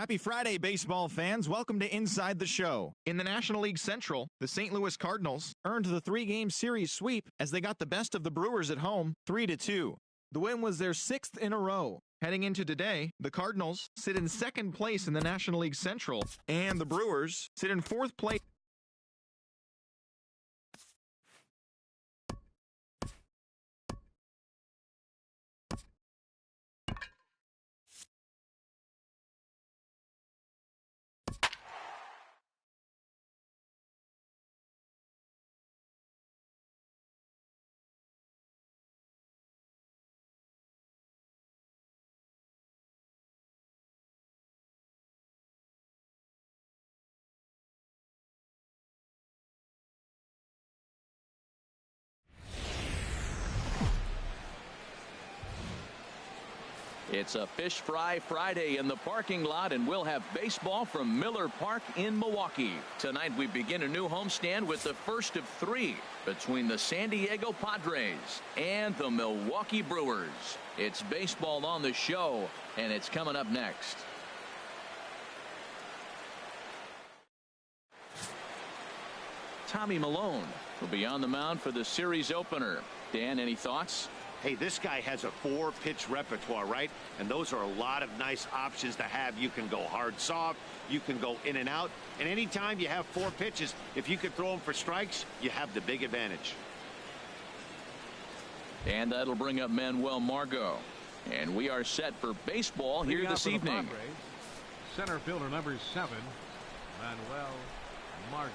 Happy Friday, baseball fans. Welcome to Inside the Show. In the National League Central, the St. Louis Cardinals earned the 3-game series sweep as they got the best of the Brewers at home, 3-2. The win was their 6th in a row. Heading into today, the Cardinals sit in 2nd place in the National League Central, and the Brewers sit in 4th place. It's a Fish Fry Friday in the parking lot, and we'll have baseball from Miller Park in Milwaukee. Tonight we begin a new homestand with the first of 3 between the San Diego Padres and the Milwaukee Brewers. It's baseball on the show, and it's coming up next. Tommy Malone will be on the mound for the series opener. Dan, any thoughts? Hey, this guy has a 4-pitch repertoire, right? And those are a lot of nice options to have. You can go hard, soft. You can go in and out. And anytime you have 4 pitches, if you can throw them for strikes, you have the big advantage. And that'll bring up Manuel Margot. And we are set for baseball here this evening. Center fielder number 7, Manuel Margot.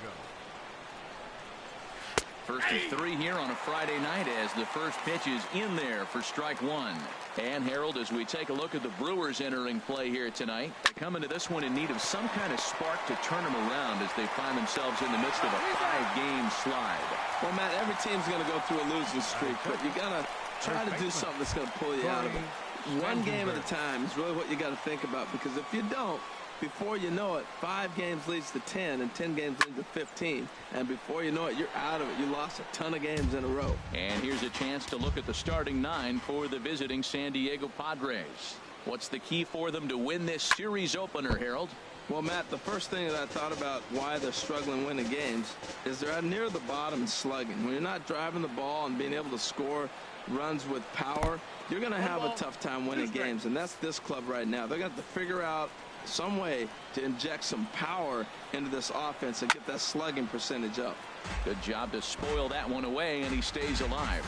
First of 3 here on a Friday night as the first pitch is in there for strike 1. And Harold, as we take a look at the Brewers entering play here tonight, they come into this one in need of some kind of spark to turn them around as they find themselves in the midst of a 5-game slide. Well, Matt, every team's going to go through a losing streak, but you got to try to do something that's going to pull you out of it. One game at a time is really what you got to think about, because if you don't, before you know it, 5 games leads to 10, and 10 games lead to 15. And before you know it, you're out of it. You lost a ton of games in a row. And here's a chance to look at the starting 9 for the visiting San Diego Padres. What's the key for them to win this series opener, Harold? Well, Matt, the first thing that I thought about why they're struggling winning games is they're near the bottom and slugging. When you're not driving the ball and being able to score runs with power, you're going to have a tough time winning games. And that's this club right now. They're going to have to figure out some way to inject some power into this offense and get that slugging percentage up. Good job to spoil that one away, and he stays alive.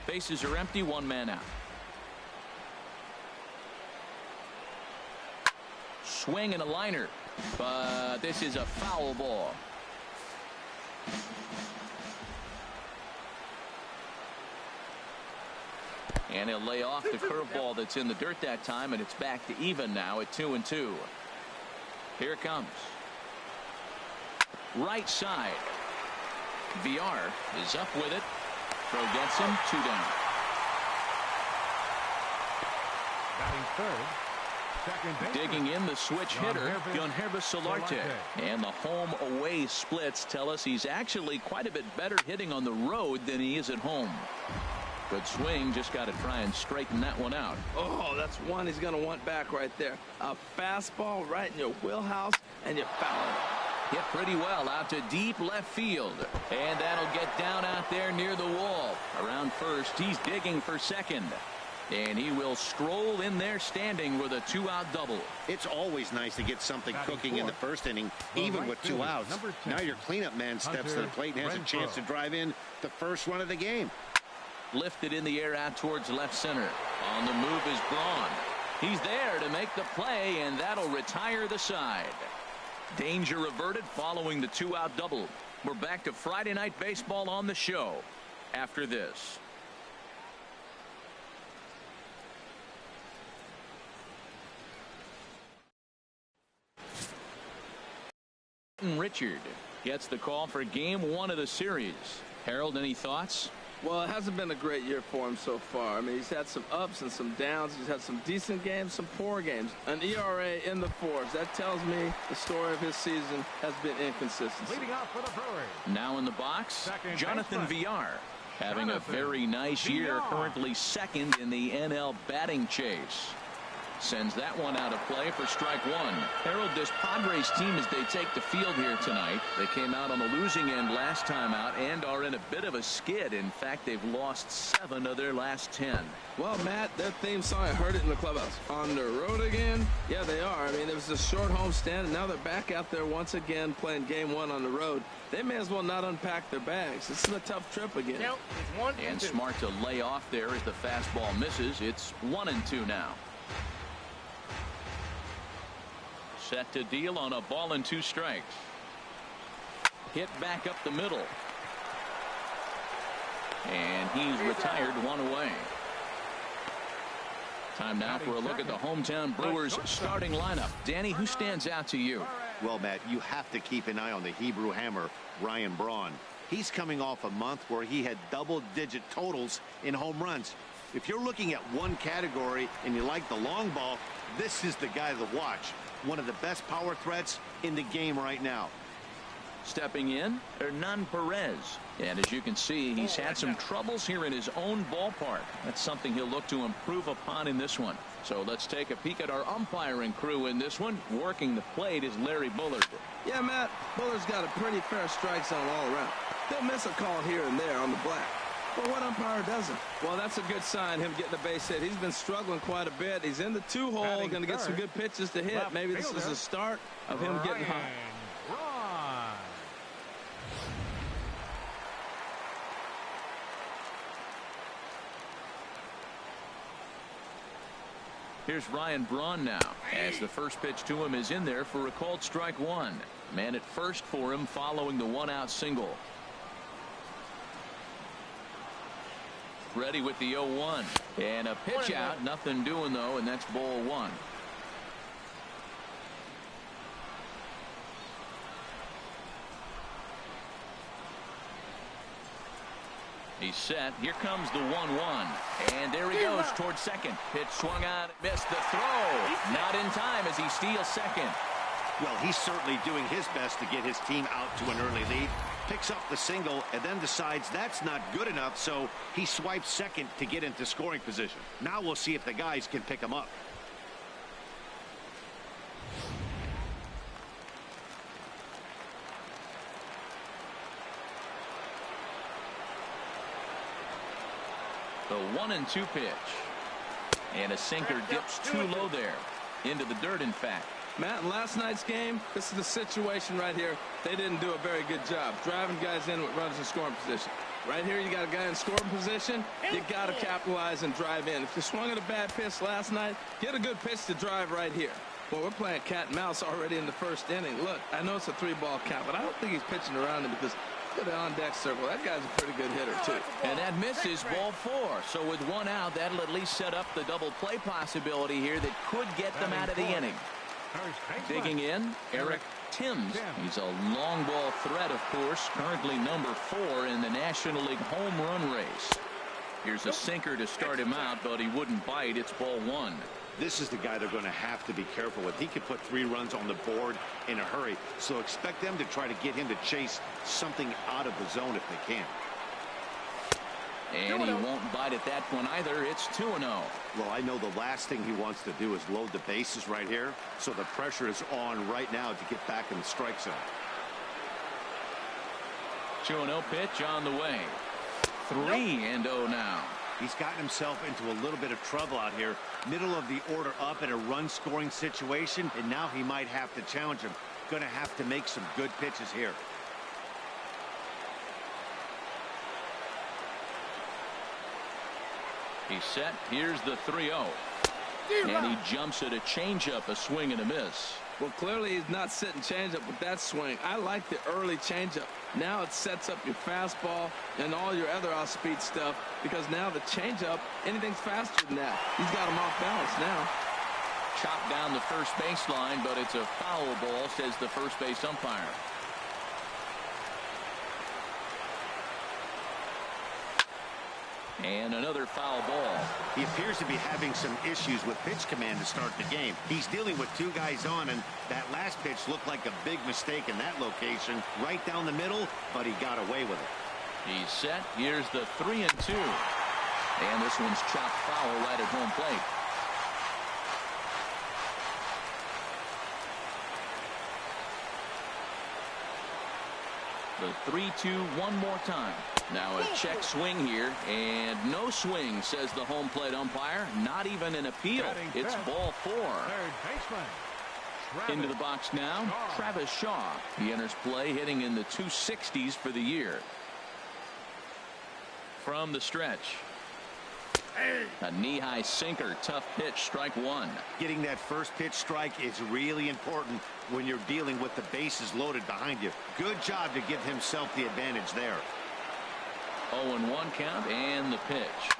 Bases are empty, 1 man out. Swing and a liner, but this is a foul ball. And he'll lay off the curveball that's in the dirt that time, and it's back to even now at 2-2. Here it comes. Right side. VR is up with it. Throw gets him, 2 down. Batting third. Digging in the switch hitter, Gunhervis Solarte. And the home-away splits tell us he's actually quite a bit better hitting on the road than he is at home. Good swing, just got to try and straighten that one out. Oh, that's one he's going to want back right there. A fastball right in your wheelhouse, and you foul it. Hit pretty well out to deep left field. And that'll get down out there near the wall. Around first, he's digging for second. And he will stroll in there standing with a 2-out double. It's always nice to get something cooking in the first inning, even with 2 outs. Now your cleanup man steps to the plate and has a chance to drive in the first run of the game. Lifted in the air out towards left center. On the move is Braun. He's there to make the play, and that'll retire the side. Danger averted following the 2-out double. We're back to Friday night baseball on the show after this. Richard gets the call for game 1 of the series. Harold, any thoughts? Well, it hasn't been a great year for him so far. I mean, he's had some ups and some downs. He's had some decent games, some poor games. An ERA in the 4s. That tells me the story of his season has been inconsistency. Leading off for the Brewers. Now in the box, Jonathan VR. Having a very nice year, currently second in the NL batting chase. Sends that one out of play for strike one. Harold, this Padres team, as they take the field here tonight, they came out on the losing end last time out and are in a bit of a skid. In fact, they've lost 7 of their last 10. Well, Matt, their theme song, I heard it in the clubhouse. On the road again? Yeah, they are. I mean, it was a short homestand, and now they're back out there once again playing game 1 on the road. They may as well not unpack their bags. This is a tough trip again. Count is 1 And 2. smart to lay off there as the fastball misses. It's 1-2 now. Set to deal on a ball and 2 strikes. Hit back up the middle. And he's retired 1 away. Time now for a look at the hometown Brewers starting lineup. Danny, who stands out to you? Well, Matt, you have to keep an eye on the Hebrew Hammer, Ryan Braun. He's coming off a month where he had double-digit totals in home runs. If you're looking at one category and you like the long ball, this is the guy to watch. One of the best power threats in the game right now. Stepping in, Hernan Perez. And as you can see, he's had some troubles here in his own ballpark. That's something he'll look to improve upon in this one. So let's take a peek at our umpiring crew in this one. Working the plate is Larry Bullard. Yeah, Matt, Bullard's got a pretty fair strike zone all around. He'll miss a call here and there on the black. But what umpire doesn't? Well, that's a good sign, him getting a base hit. He's been struggling quite a bit. He's in the 2-hole, going to get some good pitches to hit. Maybe this is the start of him getting hot. Here's Ryan Braun now, as the first pitch to him is in there for a called strike one. Man at first for him following the 1-out single. Ready with the 0-1. And a pitch out. Nothing doing, though, and that's ball 1. He's set. Here comes the 1-1. And there he goes towards second. Pitch swung on. Missed the throw. Not in time as he steals second. Well, he's certainly doing his best to get his team out to an early lead. Picks up the single and then decides that's not good enough, so he swipes second to get into scoring position. Now we'll see if the guys can pick him up. The 1-2 pitch. And a sinker dips too low there. Into the dirt, in fact. Matt, in last night's game, this is the situation right here. They didn't do a very good job driving guys in with runners in scoring position. Right here, you got a guy in scoring position. You got to capitalize and drive in. If you swung at a bad pitch last night, get a good pitch to drive right here. Well, we're playing cat and mouse already in the first inning. Look, I know it's a 3-ball count, but I don't think he's pitching around him because look at the on-deck circle. That guy's a pretty good hitter, too. And that misses ball 4. So with 1 out, that'll at least set up the double play possibility here that could get them out of the inning. Digging in, Eric Timms. He's a long ball threat, of course, currently number 4 in the National League home run race. Here's a sinker to start him out, but he wouldn't bite. It's ball 1. This is the guy they're going to have to be careful with. He could put 3 runs on the board in a hurry, so expect them to try to get him to chase something out of the zone if they can. And he won't bite at that one either. It's 2-0. Well, I know the last thing he wants to do is load the bases right here, so the pressure is on right now to get back in the strike zone. 2-0 pitch on the way. 3-0 now. He's gotten himself into a little bit of trouble out here. Middle of the order up in a run-scoring situation, and now he might have to challenge him. Going to have to make some good pitches here. He's set. Here's the 3-0. And he jumps at a changeup, a swing and a miss. Well, clearly he's not sitting changeup with that swing. I like the early changeup. Now it sets up your fastball and all your other off-speed stuff because now the changeup, anything's faster than that. He's got him off balance now. Chopped down the first baseline, but it's a foul ball, says the first base umpire. And another foul ball. He appears to be having some issues with pitch command to start the game. He's dealing with 2 guys on, and that last pitch looked like a big mistake in that location. Right down the middle, but he got away with it. He's set. Here's the 3-2. And this one's chopped foul right at home plate. The 3-2 one more time. Now a check swing here, and no swing, says the home plate umpire. Not even an appeal. It's ball 4. Third baseman. Into the box now, Travis Shaw. He enters play hitting in the 260s for the year. From the stretch. A knee-high sinker, tough pitch, strike 1. Getting that first pitch strike is really important when you're dealing with the bases loaded behind you. Good job to give himself the advantage there. 0-1 count and the pitch.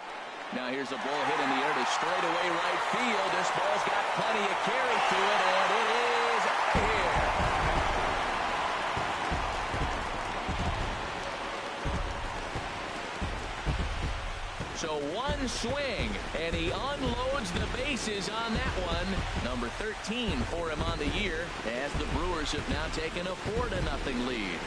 Now here's a ball hit in the air to straightaway right field. This ball's got plenty of carry to it, and it is here. So one swing, and he unloads the bases on that one. Number 13 for him on the year, as the Brewers have now taken a 4-0 lead.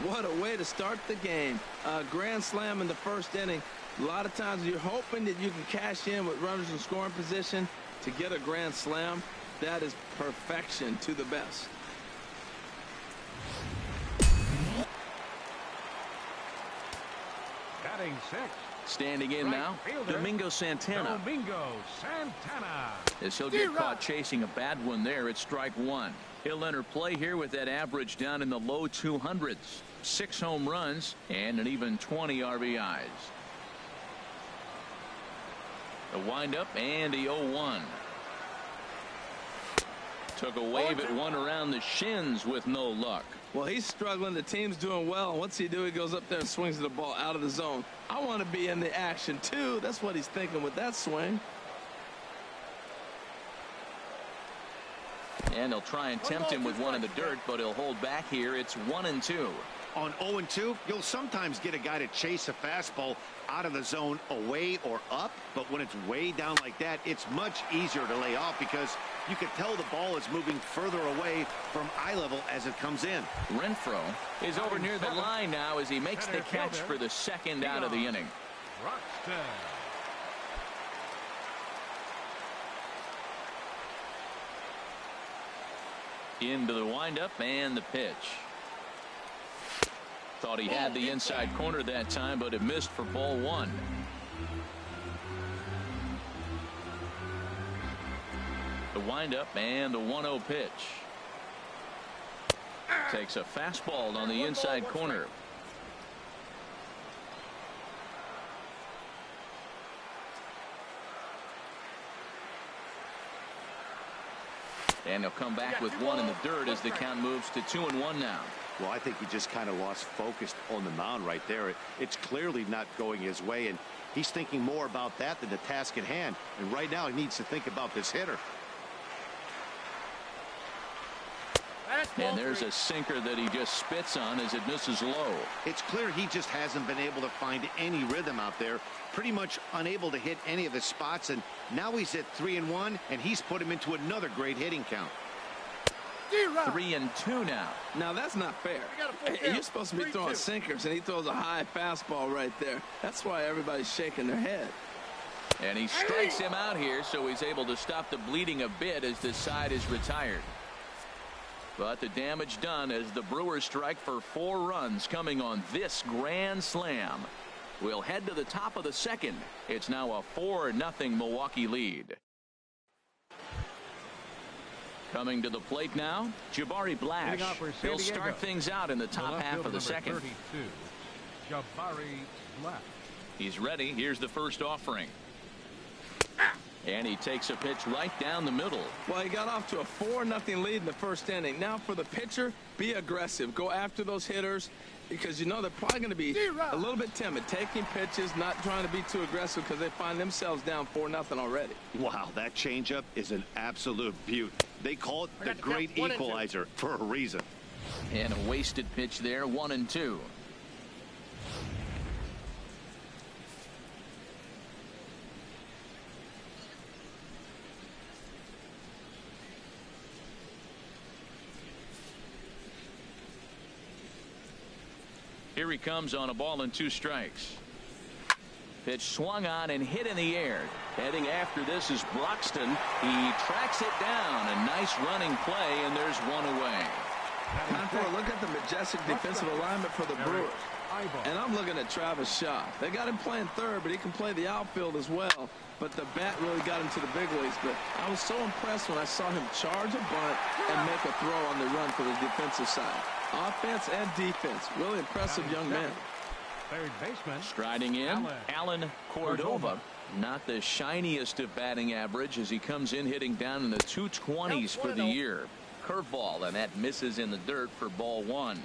What a way to start the game. A grand slam in the first inning. A lot of times you're hoping that you can cash in with runners in scoring position to get a grand slam. That is perfection to the best. Batting 6. Standing in now, Domingo Santana. As he'll get caught chasing a bad one there, it's strike 1. He'll enter play here with that average down in the low 200s. 6 home runs and an even 20 RBIs. The windup and the 0-1. Took a wave at one around the shins with no luck. Well, he's struggling. The team's doing well. And what's he do? He goes up there and swings the ball out of the zone. I want to be in the action, too. That's what he's thinking with that swing. And they'll try and tempt him with one in the dirt, but he'll hold back here. It's 1-2. On 0-2, you'll sometimes get a guy to chase a fastball out of the zone away or up, but when it's way down like that, it's much easier to lay off because you can tell the ball is moving further away from eye level as it comes in. Renfroe is over near the line now as he makes the catch for the second out of the inning. Into the windup and the pitch. Thought he had the inside corner that time, but it missed for ball 1. The windup and the 1-0 pitch. Takes a fastball on the inside corner. And he'll come back with one in the dirt as the count moves to 2-1 now. Well, I think he just kind of lost focus on the mound right there. It's clearly not going his way, and he's thinking more about that than the task at hand. And right now he needs to think about this hitter. And there's a sinker that he just spits on as it misses low. It's clear he just hasn't been able to find any rhythm out there. Pretty much unable to hit any of his spots, and now he's at 3-1, and he's put him into another great hitting count. 3-2 now. Now that's not fair. You're supposed to be throwing sinkers, and he throws a high fastball right there. That's why everybody's shaking their head. And he strikes him out here, so he's able to stop the bleeding a bit as this side is retired. But the damage done as the Brewers strike for 4 runs coming on this grand slam. We'll head to the top of the second. It's now a 4-0 Milwaukee lead. Coming to the plate now, Jabari Blash. He'll start things out in the top half of the second. 32, Jabari Blash. He's ready. Here's the first offering. And he takes a pitch right down the middle. Well, he got off to a 4-0 lead in the first inning. Now for the pitcher, be aggressive. Go after those hitters because you know they're probably going to be a little bit timid, taking pitches, not trying to be too aggressive because they find themselves down 4-0 already. Wow, that changeup is an absolute beaut. They call it the great equalizer for a reason. And a wasted pitch there, 1-2. Here he comes on a ball and 2 strikes. Pitch swung on and hit in the air. Heading after this is Broxton. He tracks it down. A nice running play, and there's 1 away. Time for a look at the majestic defensive alignment for the Brewers. And I'm looking at Travis Shaw. They got him playing third, but he can play the outfield as well. But the bat really got him to the big leagues. But I was so impressed when I saw him charge a bunt and make a throw on the run for the defensive side. Offense and defense. Really impressive young man. Third baseman. Striding in, Alan Cordova. Not the shiniest of batting average as he comes in hitting down in the 220s for the year. Curveball, and that misses in the dirt for ball 1.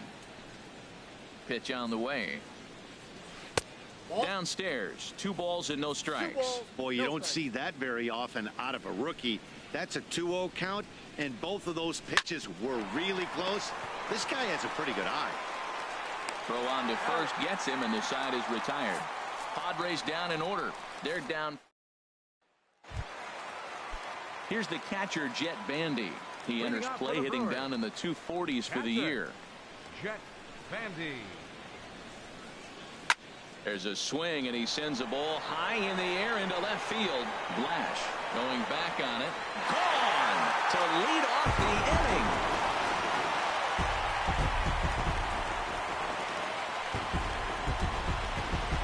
Pitch on the way. Downstairs, 2 balls and no strikes. Boy, you don't see that very often out of a rookie. That's a 2-0 count, and both of those pitches were really close. This guy has a pretty good eye. Throw on to first gets him, and the side is retired. Padres down in order. They're down. Here's the catcher, Jet Bandy. He enters play hitting down in the 240s for the year. Jet Bandy. There's a swing, and he sends a ball high in the air into left field. Blash going back on it. Gone to lead off the inning.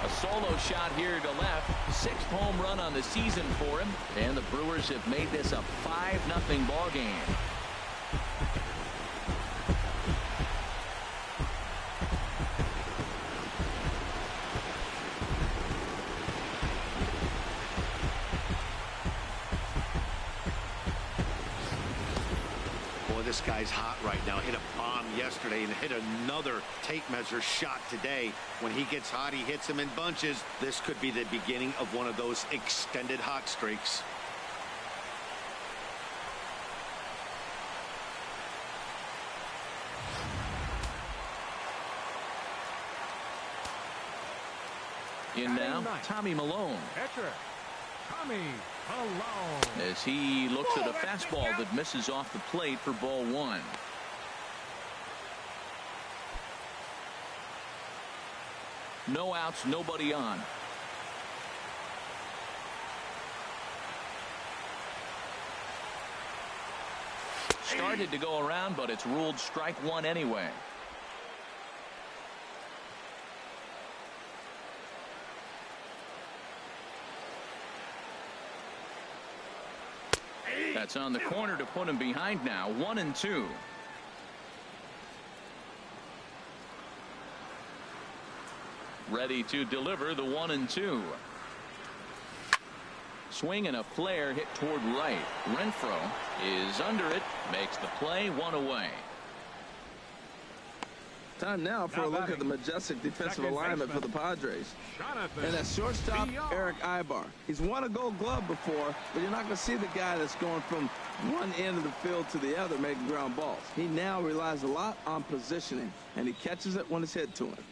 A solo shot here to left. 6th home run on the season for him. And the Brewers have made this a 5-0 ball game. This guy's hot right now. Hit a bomb yesterday and hit another tape measure shot today. When he gets hot, he hits them in bunches. This could be the beginning of one of those extended hot streaks. In now, Tommy Malone. Catcher, Tommy Malone. As he looks at a fastball that misses off the plate for ball 1. No outs, nobody on. Started to go around, but it's ruled strike 1 anyway. That's on the corner to put him behind now. 1-2. Ready to deliver the 1-2. Swing and a flare hit toward right. Renfroe is under it. Makes the play. 1 away. Time now for a look at the majestic defensive alignment for the Padres. And that's shortstop Eric Ibar. He's won a Gold Glove before, but you're not going to see the guy that's going from one end of the field to the other making ground balls. He now relies a lot on positioning, and he catches it when it's hit to him.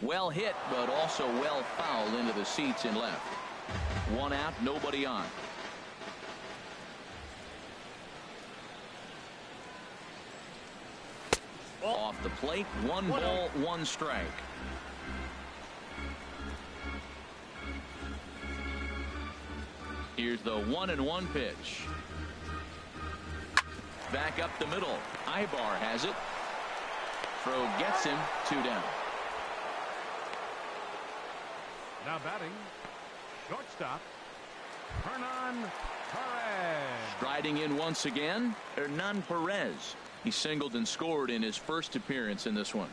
Well hit, but also well fouled into the seats in left. 1 out, nobody on. Off the plate, 1 ball, 1 strike. Here's the 1-1 pitch. Back up the middle. Ibar has it. Throw gets him. 2 down. Now batting, shortstop, Hernan Perez. Striding in once again, Hernan Perez. He singled and scored in his first appearance in this one.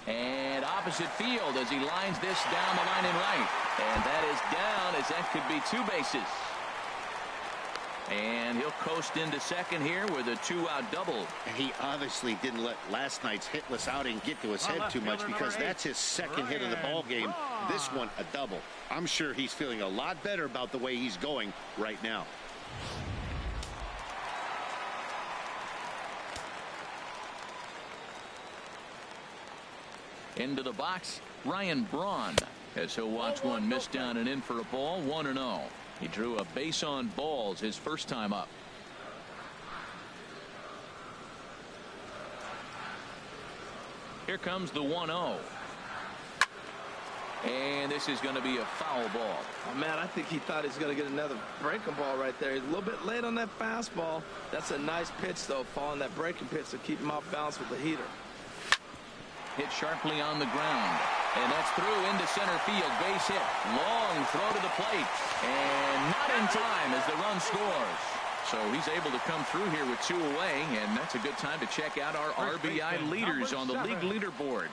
And opposite field as he lines this down the line and right. And that is down as that could be 2 bases. And he'll coast into second here with a 2-out double. And he obviously didn't let last night's hitless outing get to his head too much, because that's his second hit of the ball game. This one a double. I'm sure he's feeling a lot better about the way he's going right now. Into the box, Ryan Braun, as he'll watch one miss down and in for a ball. 1-0. He drew a base on balls his first time up. Here comes the 1-0. And this is going to be a foul ball. Oh, man, I think he thought he was going to get another breaking ball right there. He's a little bit late on that fastball. That's a nice pitch, though, following that breaking pitch to keep him off balance with the heater. Hit sharply on the ground. And that's through into center field. Base hit. Long throw to the plate. And not in time as the run scores. So he's able to come through here with 2 away, and that's a good time to check out our RBI leaders on the league leaderboard.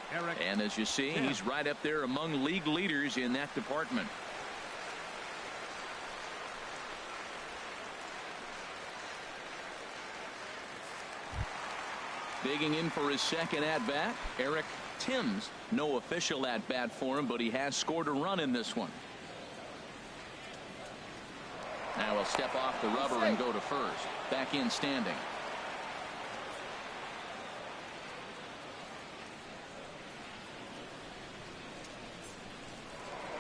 And as you see, he's right up there among league leaders in that department. Digging in for his second at-bat, Eric Timms. No official at-bat for him, but he has scored a run in this one. Now he'll step off the rubber and go to first. Back in standing.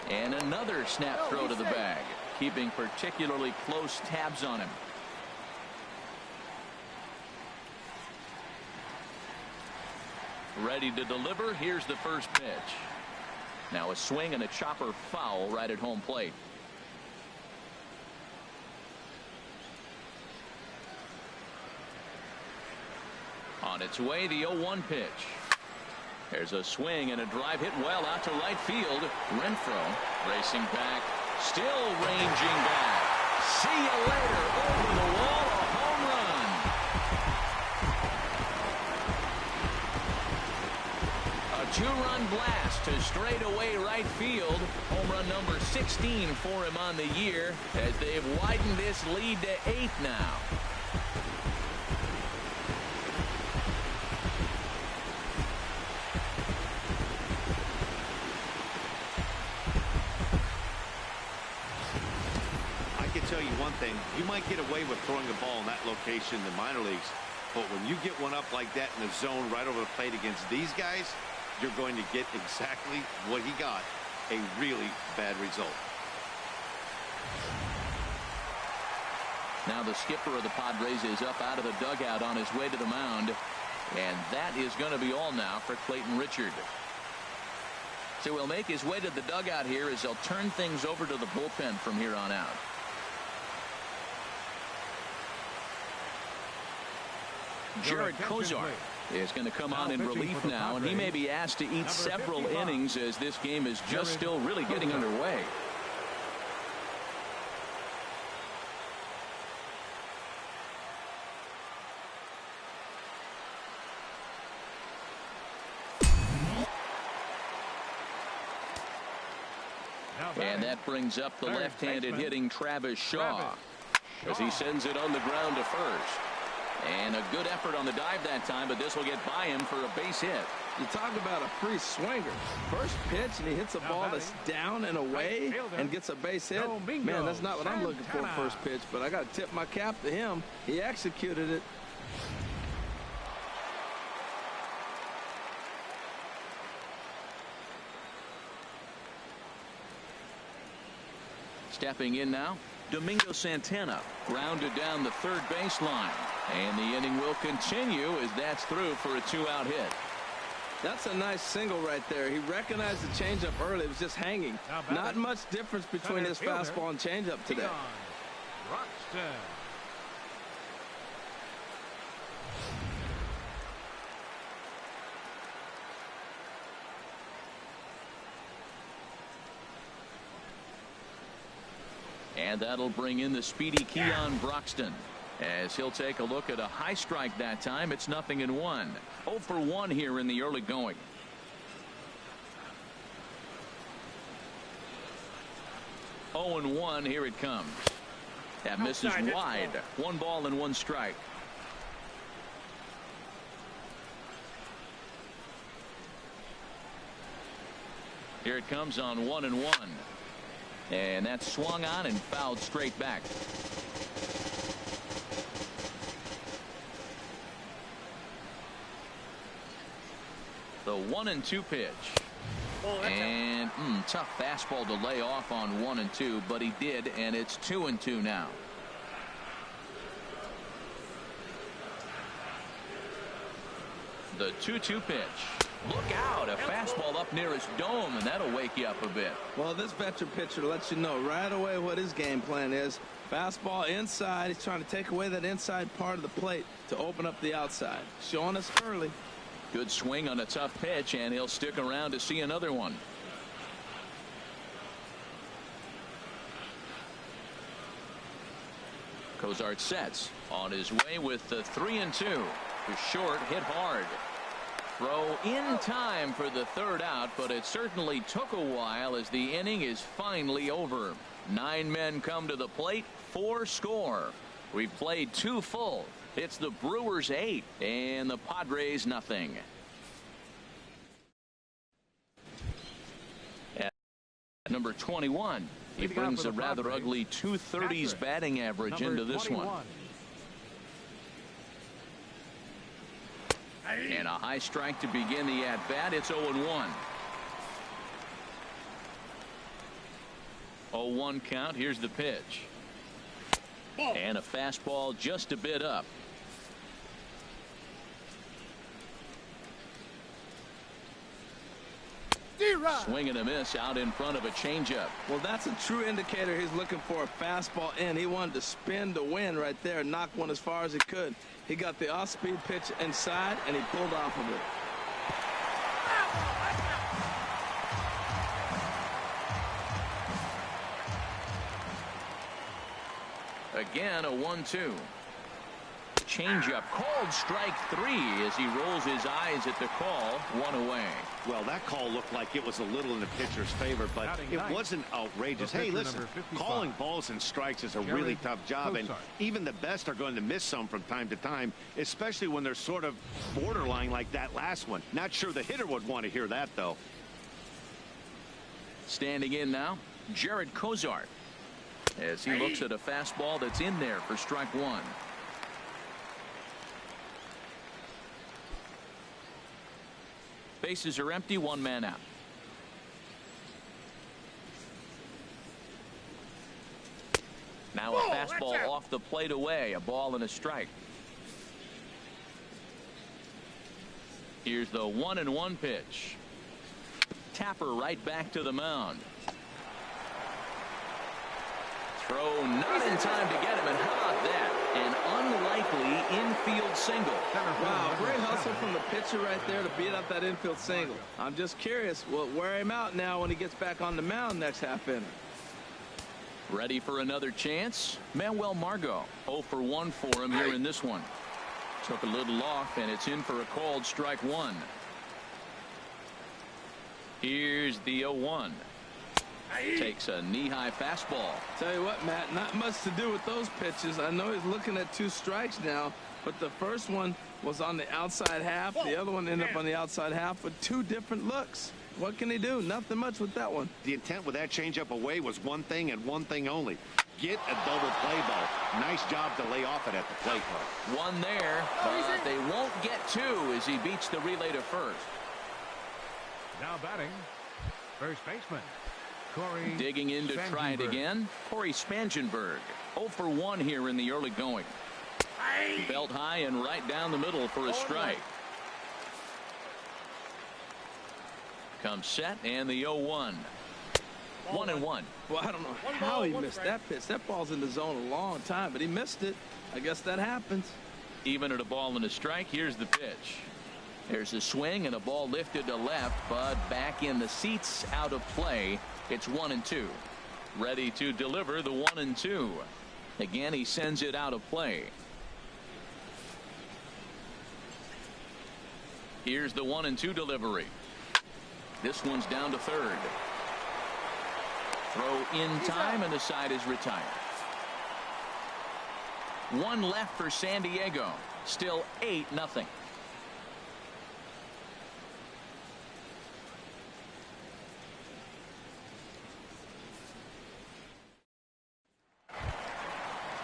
And another snap throw to the bag, keeping particularly close tabs on him. Ready to deliver. Here's the first pitch. Now a swing and a chopper foul right at home plate. On its way, the 0-1 pitch. There's a swing and a drive hit well out to right field. Renfroe racing back, still ranging back. See you later. Over the wall, a home run. A 2-run blast to straightaway right field. Home run number 16 for him on the year as they've widened this lead to 8 now. Thing, you might get away with throwing a ball in that location in the minor leagues, but when you get one up like that in the zone right over the plate against these guys, you're going to get exactly what he got, a really bad result. Now the skipper of the Padres is up out of the dugout on his way to the mound, and that is going to be all now for Clayton Richard. So he'll make his way to the dugout here as they'll turn things over to the bullpen from here on out. Jared Kozar is going to come on in relief now, and he may be asked to eat several innings as this game is just still really getting underway. And that brings up the left-handed hitting Travis Shaw as he sends it on the ground to first. And a good effort on the dive that time, but this will get by him for a base hit. You talk about a free swinger. First pitch, and he hits a ball that's down and away and gets a base hit. Man, that's not what I'm looking for first pitch, but I got to tip my cap to him. He executed it. Stepping in now, Domingo Santana grounded down the third baseline, and the inning will continue as that's through for a 2-out hit. That's a nice single right there. He recognized the changeup early. It was just hanging. Not much difference between his fastball and changeup today. And that'll bring in the speedy Keon Broxton as he'll take a look at a high strike that time. It's 0-1. 0 for 1 here in the early going. Oh and 1. Here it comes. That misses wide. 1 ball and 1 strike. Here it comes on 1-1. And that's swung on and fouled straight back. The 1-2 pitch. And tough fastball to lay off on 1-2, but he did, and it's 2-2 now. The 2-2 pitch. Look out, a fastball up near his dome, and that'll wake you up a bit. Well, this veteran pitcher lets you know right away what his game plan is. Fastball inside. He's trying to take away that inside part of the plate to open up the outside. Showing us early. Good swing on a tough pitch, and he'll stick around to see another one. Cozart sets on his way with the 3-2. To short, hit hard. Throw in time for the third out, but it certainly took a while as the inning is finally over. 9 men come to the plate, 4 score. We've played 2 full. It's the Brewers 8 and the Padres nothing. At number 21, he brings a rather ugly 230s batting average into this one. And a high strike to begin the at-bat. It's 0-1. 0-1 count. Here's the pitch. And a fastball just a bit up. Swing and a miss out in front of a changeup. Well, that's a true indicator. He's looking for a fastball in. He wanted to spin to win right there, knock one as far as he could. He got the off-speed pitch inside, and he pulled off of it. Again, a 1-2. Changeup, called strike 3 as he rolls his eyes at the call. 1 away. Well, that call looked like it was a little in the pitcher's favor, but it wasn't outrageous. Hey, listen, calling balls and strikes is a really tough job, and even the best are going to miss some from time to time, especially when they're sort of borderline like that last one. Not sure the hitter would want to hear that, though. Standing in now, Jared Cozart, as he looks at a fastball that's in there for strike 1. Bases are empty, 1 man out. Now a fastball off the plate away, a ball and a strike. Here's the 1-1 pitch. Tapper right back to the mound. Throw not in time to get him, and how about that? An unlikely infield single. Wow, great hustle from the pitcher right there to beat up that infield single. I'm just curious, will it wear him out now when he gets back on the mound next half inning? Ready for another chance? Manuel Margot 0 for 1 for him here in this one. Took a little off, and it's in for a called strike 1. Here's the 0-1. Takes a knee-high fastball. Tell you what, Matt, not much to do with those pitches. I know he's looking at 2 strikes now, but the first one was on the outside half. The other one ended up on the outside half with 2 different looks. What can he do? Nothing much with that one. The intent with that changeup away was one thing and one thing only. Get a double play ball. Nice job to lay off it at the plate. One there, but they won't get 2 as he beats the relay to first. Now batting, first baseman. Digging in to try it again, Corey Spangenberg. 0 for 1 here in the early going. Belt high and right down the middle for a strike. Comes set and the 0-1. 1-1. Well, I don't know how he missed that pitch. That ball's in the zone a long time, but he missed it. I guess that happens. Even at a ball and a strike, here's the pitch. There's a swing and a ball lifted to left, but back in the seats, out of play. It's 1-2. Ready to deliver the 1-2. Again, he sends it out of play. Here's the 1-2 delivery. This one's down to third. Throw in time, and the side is retired. 1 left for San Diego. Still 8-0.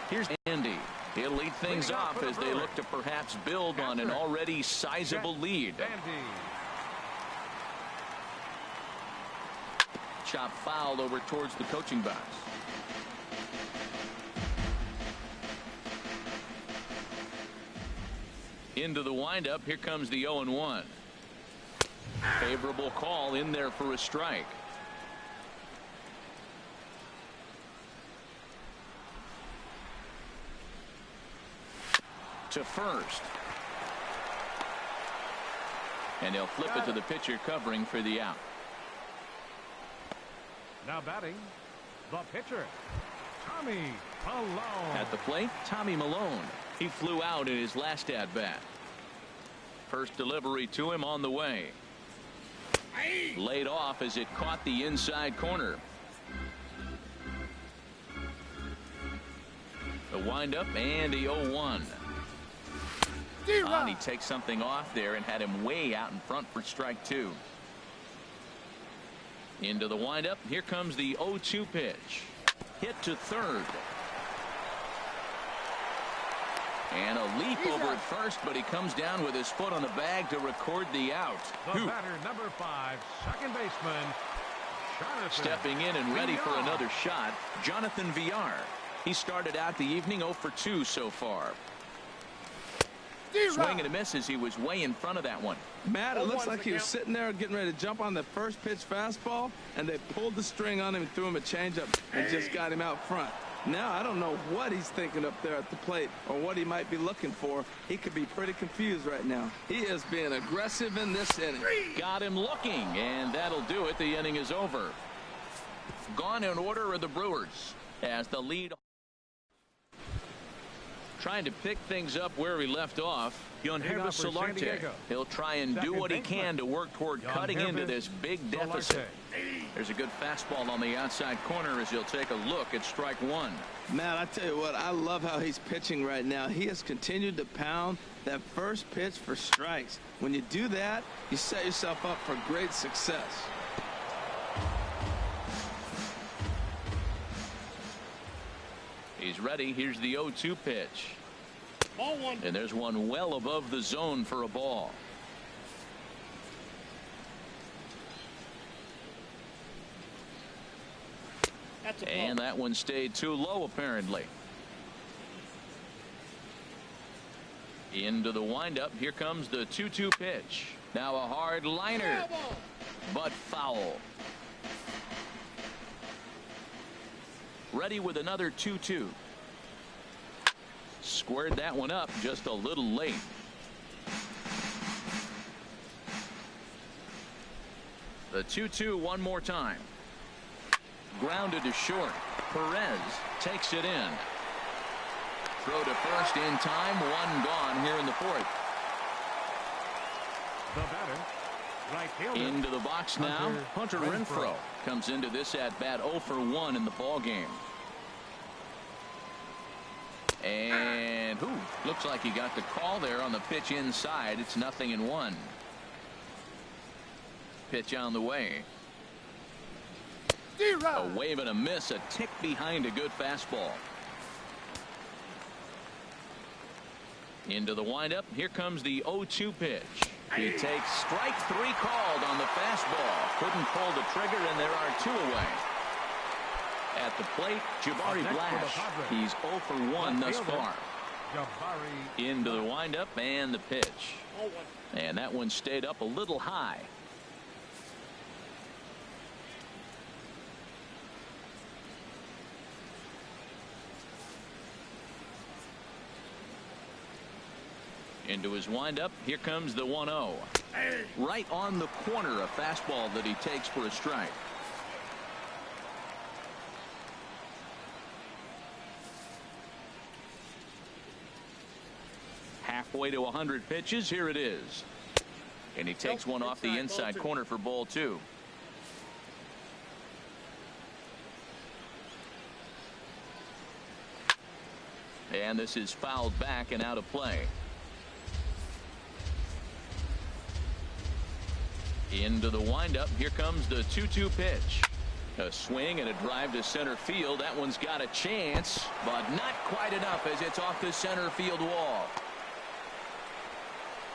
Here's Andy. He'll lead things off as they look to perhaps build on an already sizable lead. Chop fouled over towards the coaching box. Into the windup. Here comes the 0-1. Favorable call in there for a strike. To first. And he'll flip it to the pitcher covering for the out. Now batting, the pitcher, Tommy Malone. At the plate, Tommy Malone. He flew out in his last at-bat. First delivery to him on the way. Laid off as it caught the inside corner. The windup and the 0-1. He takes something off there and had him way out in front for strike two. Into the windup. Here comes the 0-2 pitch. Hit to third. And a leap over at first, but he comes down with his foot on the bag to record the out. The batter, number 5, second baseman, Jonathan. Stepping in and ready for another shot, Jonathan Villar. He started out the evening 0 for 2 so far. Swing and a miss as he was way in front of that one. Matt, it looks like he was sitting there getting ready to jump on the first pitch fastball, and they pulled the string on him and threw him a changeup and just got him out front. Now I don't know what he's thinking up there at the plate or what he might be looking for. He could be pretty confused right now. He is being aggressive in this inning. Got him looking, and that'll do it. The inning is over. Gone in order are the Brewers as the lead. Trying to pick things up where he left off. Yonhervis Solarte. He'll try and do what he can to work toward cutting into this big deficit. There's a good fastball on the outside corner as he'll take a look at strike one. Matt, I tell you what, I love how he's pitching right now. He has continued to pound that first pitch for strikes. When you do that, you set yourself up for great success. He's ready. Here's the 0-2 pitch. Ball one. And there's one well above the zone for a ball. And that one stayed too low apparently. Into the windup. Here comes the 2-2 pitch. Now a hard liner, but foul. Ready with another 2-2. Squared that one up just a little late. The 2-2 one more time. Grounded to short. Perez takes it in. Throw to first in time. One gone here in the fourth. The batter, right fielder. Into the box now. Hunter Renfroe comes into this at bat 0 for 1 in the ball game. And looks like he got the call there on the pitch inside. It's 0-1. Pitch on the way. A wave and a miss, a tick behind a good fastball. Into the windup. Here comes the 0-2 pitch. He takes strike 3 called on the fastball. Couldn't pull the trigger, and there are 2 away. At the plate, Jabari Blash. He's 0 for 1 thus far. Into the windup and the pitch. And that one stayed up a little high. Into his windup. Here comes the 1-0. Right on the corner, a fastball that he takes for a strike. Halfway to 100 pitches. Here it is. And he takes one off the inside corner for ball 2. And this is fouled back and out of play. Into the windup. Here comes the 2-2 pitch. A swing and a drive to center field. That one's got a chance, but not quite enough as it's off the center field wall.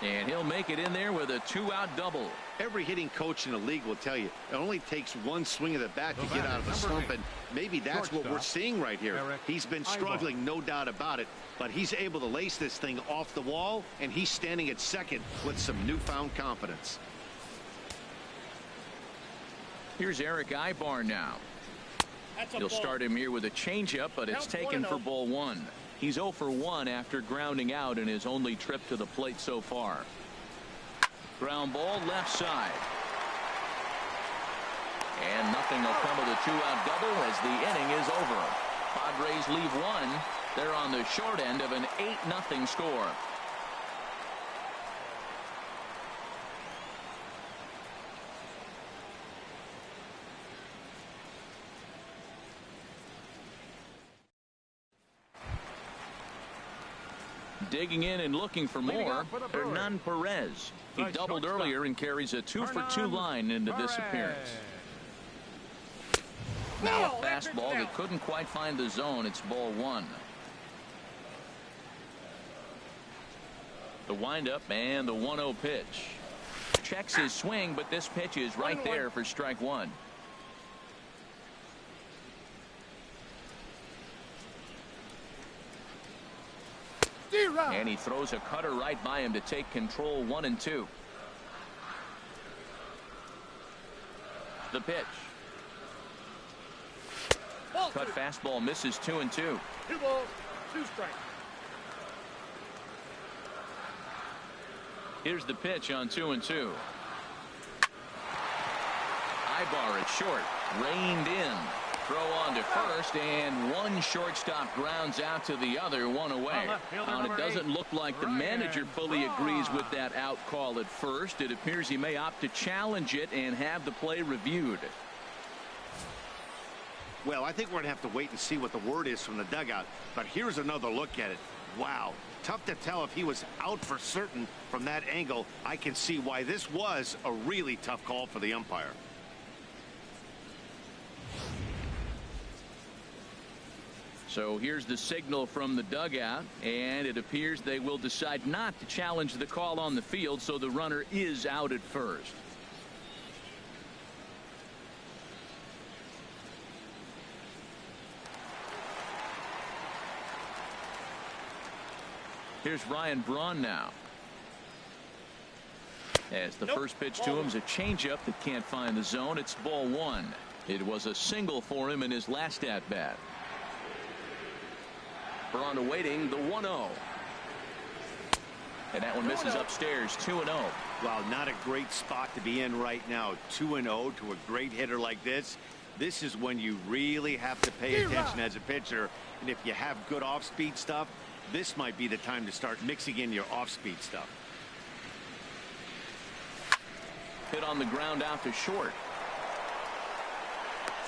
And he'll make it in there with a 2-out double. Every hitting coach in the league will tell you it only takes one swing of the bat to get out of a slump, and maybe that's what we're seeing right here. He's been struggling, no doubt about it, but he's able to lace this thing off the wall, and he's standing at second with some newfound confidence. Here's Eric Ibar now. He'll start him here with a changeup, but it's taken for ball 1. He's 0 for 1 after grounding out in his only trip to the plate so far. Ground ball left side. And nothing will come of the 2-out double as the inning is over. Padres leave 1. They're on the short end of an 8-0 score. Digging in and looking for more, Hernan Perez. He doubled earlier and carries a 2 for 2 line into this appearance. Now a fastball that couldn't quite find the zone. It's ball 1. The windup and the 1-0 pitch. Checks his swing, but this pitch is right there for strike 1. And he throws a cutter right by him to take control. 1-2. The pitch. Cut fastball misses. 2-2. 2 balls, 2 strikes. Here's the pitch on 2-2. Ibar at short, reined in. Throw on to first, and one shortstop grounds out to the other, 1 away. And it doesn't look like the manager fully agrees with that out call at first. It appears he may opt to challenge it and have the play reviewed. Well, I think we're going to have to wait and see what the word is from the dugout. But here's another look at it. Wow. Tough to tell if he was out for certain from that angle. I can see why this was a really tough call for the umpire. So here's the signal from the dugout, and it appears they will decide not to challenge the call on the field, so the runner is out at first. Here's Ryan Braun now. As the first pitch to him is a changeup that can't find the zone. It's ball 1. It was a single for him in his last at bat. Braun awaiting the 1-0. And that one misses upstairs. 2-0. Wow, not a great spot to be in right now. 2-0 to a great hitter like this. This is when you really have to pay attention as a pitcher. And if you have good off-speed stuff, this might be the time to start mixing in your off-speed stuff. Hit on the ground out to short.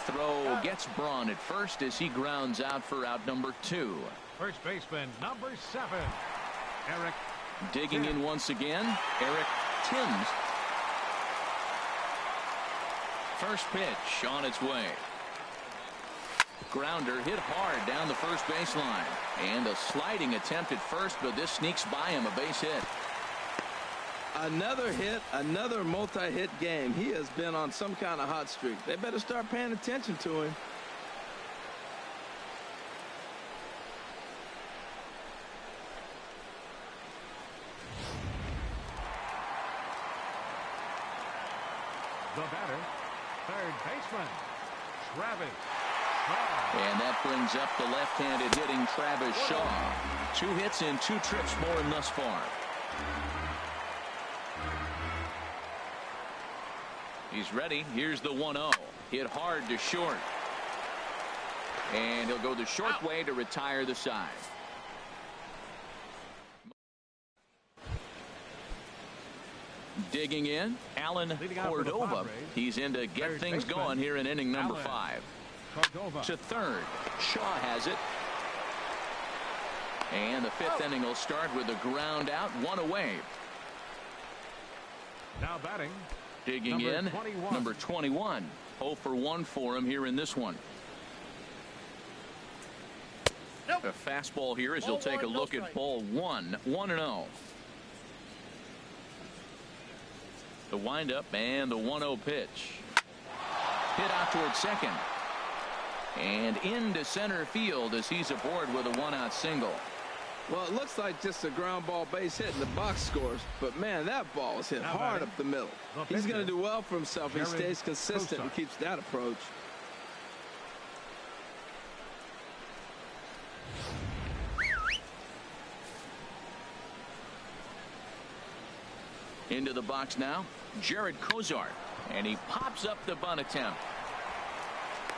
Throw gets Braun at first as he grounds out for out number 2. First baseman number 7, Eric. Digging in once again, Eric Timms. First pitch on its way. Grounder hit hard down the first baseline. And a sliding attempt at first, but this sneaks by him, a base hit. Another hit, another multi-hit game. He has been on some kind of hot streak. They better start paying attention to him. The batter, third baseman, Travis Shaw. And that brings up the left-handed hitting Travis Shaw. 2 hits in 2 trips for him thus far. He's ready. Here's the 1-0. Hit hard to short. And he'll go the short way to retire the side. Digging in, Alan Cordova. He's in to get things going here in inning number 5. To third. Shaw has it. And the 5th inning will start with a ground out, 1 away. Now batting. Digging in, number 21. 0 for 1 for him here in this one. A fastball here as he'll take a look at ball 1. 1-0. The windup and the 1-0 pitch. Hit out toward second. And into center field as he's aboard with a 1-out single. Well, it looks like just a ground ball base hit and the box scores. But, man, that ball was hit hard up the middle. He's going to do well for himself. He stays consistent and keeps that approach. Into the box now, Jared Kozart. And he pops up the bunt attempt.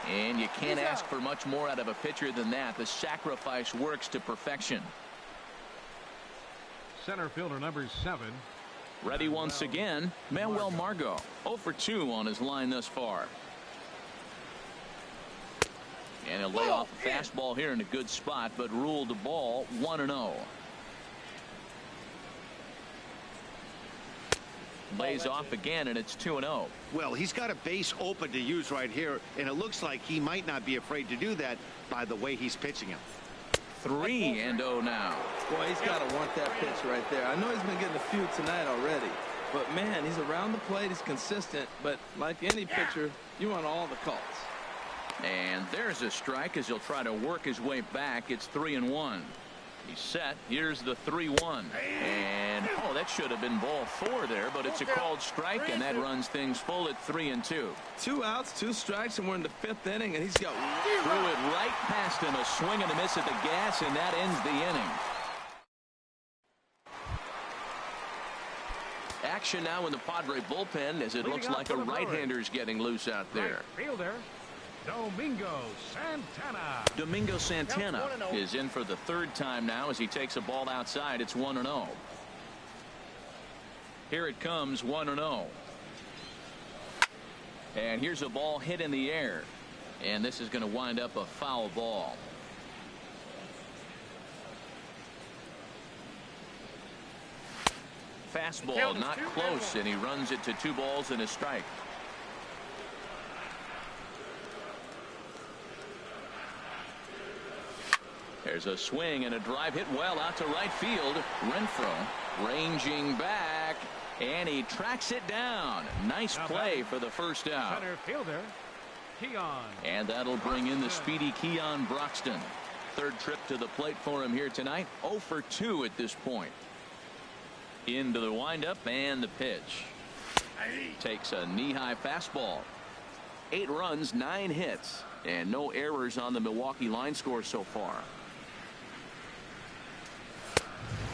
And you can't ask for much more out of a pitcher than that. The sacrifice works to perfection. Center fielder number 7. Ready once again, Manuel Margot. 0 for 2 on his line thus far. And he'll lay off a fastball here in a good spot, but ruled the ball 1-0. Lays off again, and it's 2-0. Well, he's got a base open to use right here, and it looks like he might not be afraid to do that by the way he's pitching him. 3-0 now. Boy, he's got to want that pitch right there. I know he's been getting a few tonight already. But, man, he's around the plate. He's consistent. But like any pitcher, you want all the calls. And there's a strike as he'll try to work his way back. It's 3-1. He's set. Here's the 3-1. And, oh, that should have been ball 4 there, but it's a called strike, and that runs things full at 3-2. 2 outs, 2 strikes, and we're in the 5th inning, and he's got threw it right past him. A swing and a miss at the gas, and that ends the inning. Action now in the Padre bullpen as it looks like a right-hander's getting loose out there. Right fielder, Domingo Santana. Domingo Santana is in for the 3rd time now as he takes a ball outside. It's 1-0. Here it comes, 1-0. And here's a ball hit in the air. And this is going to wind up a foul ball. Fastball not close, and he runs it to 2 balls and a strike. There's a swing and a drive hit well out to right field. Renfroe ranging back, and he tracks it down. Nice play for the first out. Center fielder, Keon. And that'll bring in the speedy Keon Broxton. 3rd trip to the plate for him here tonight. 0 for 2 at this point. Into the windup and the pitch. Takes a knee-high fastball. 8 runs, 9 hits, and no errors on the Milwaukee line score so far.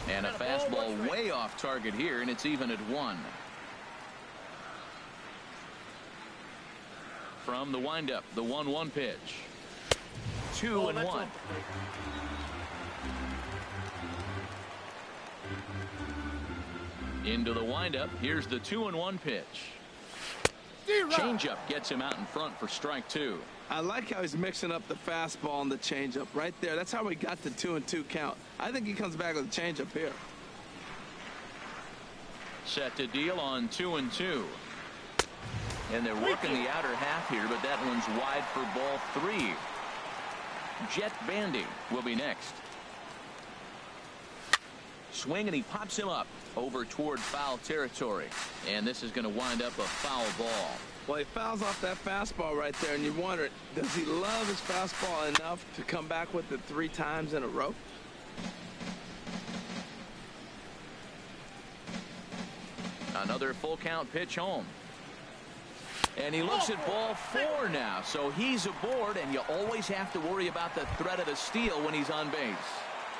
And a fastball way off target here, and it's even at 1. From the windup, the 1-1 pitch. 2-1. Into the windup. Here's the 2-1 pitch. Changeup gets him out in front for strike 2. I like how he's mixing up the fastball and the changeup right there. That's how we got the 2-2 count. I think he comes back with a changeup here. Set to deal on 2-2. And they're working the outer half here, but that one's wide for ball 3. Jet Bandy will be next. Swing, and he pops him up over toward foul territory. And this is going to wind up a foul ball. Well, he fouls off that fastball right there, and you wonder, does he love his fastball enough to come back with it 3 times in a row? Another full count pitch home. And he looks at ball 4 now. So he's aboard, and you always have to worry about the threat of a steal when he's on base.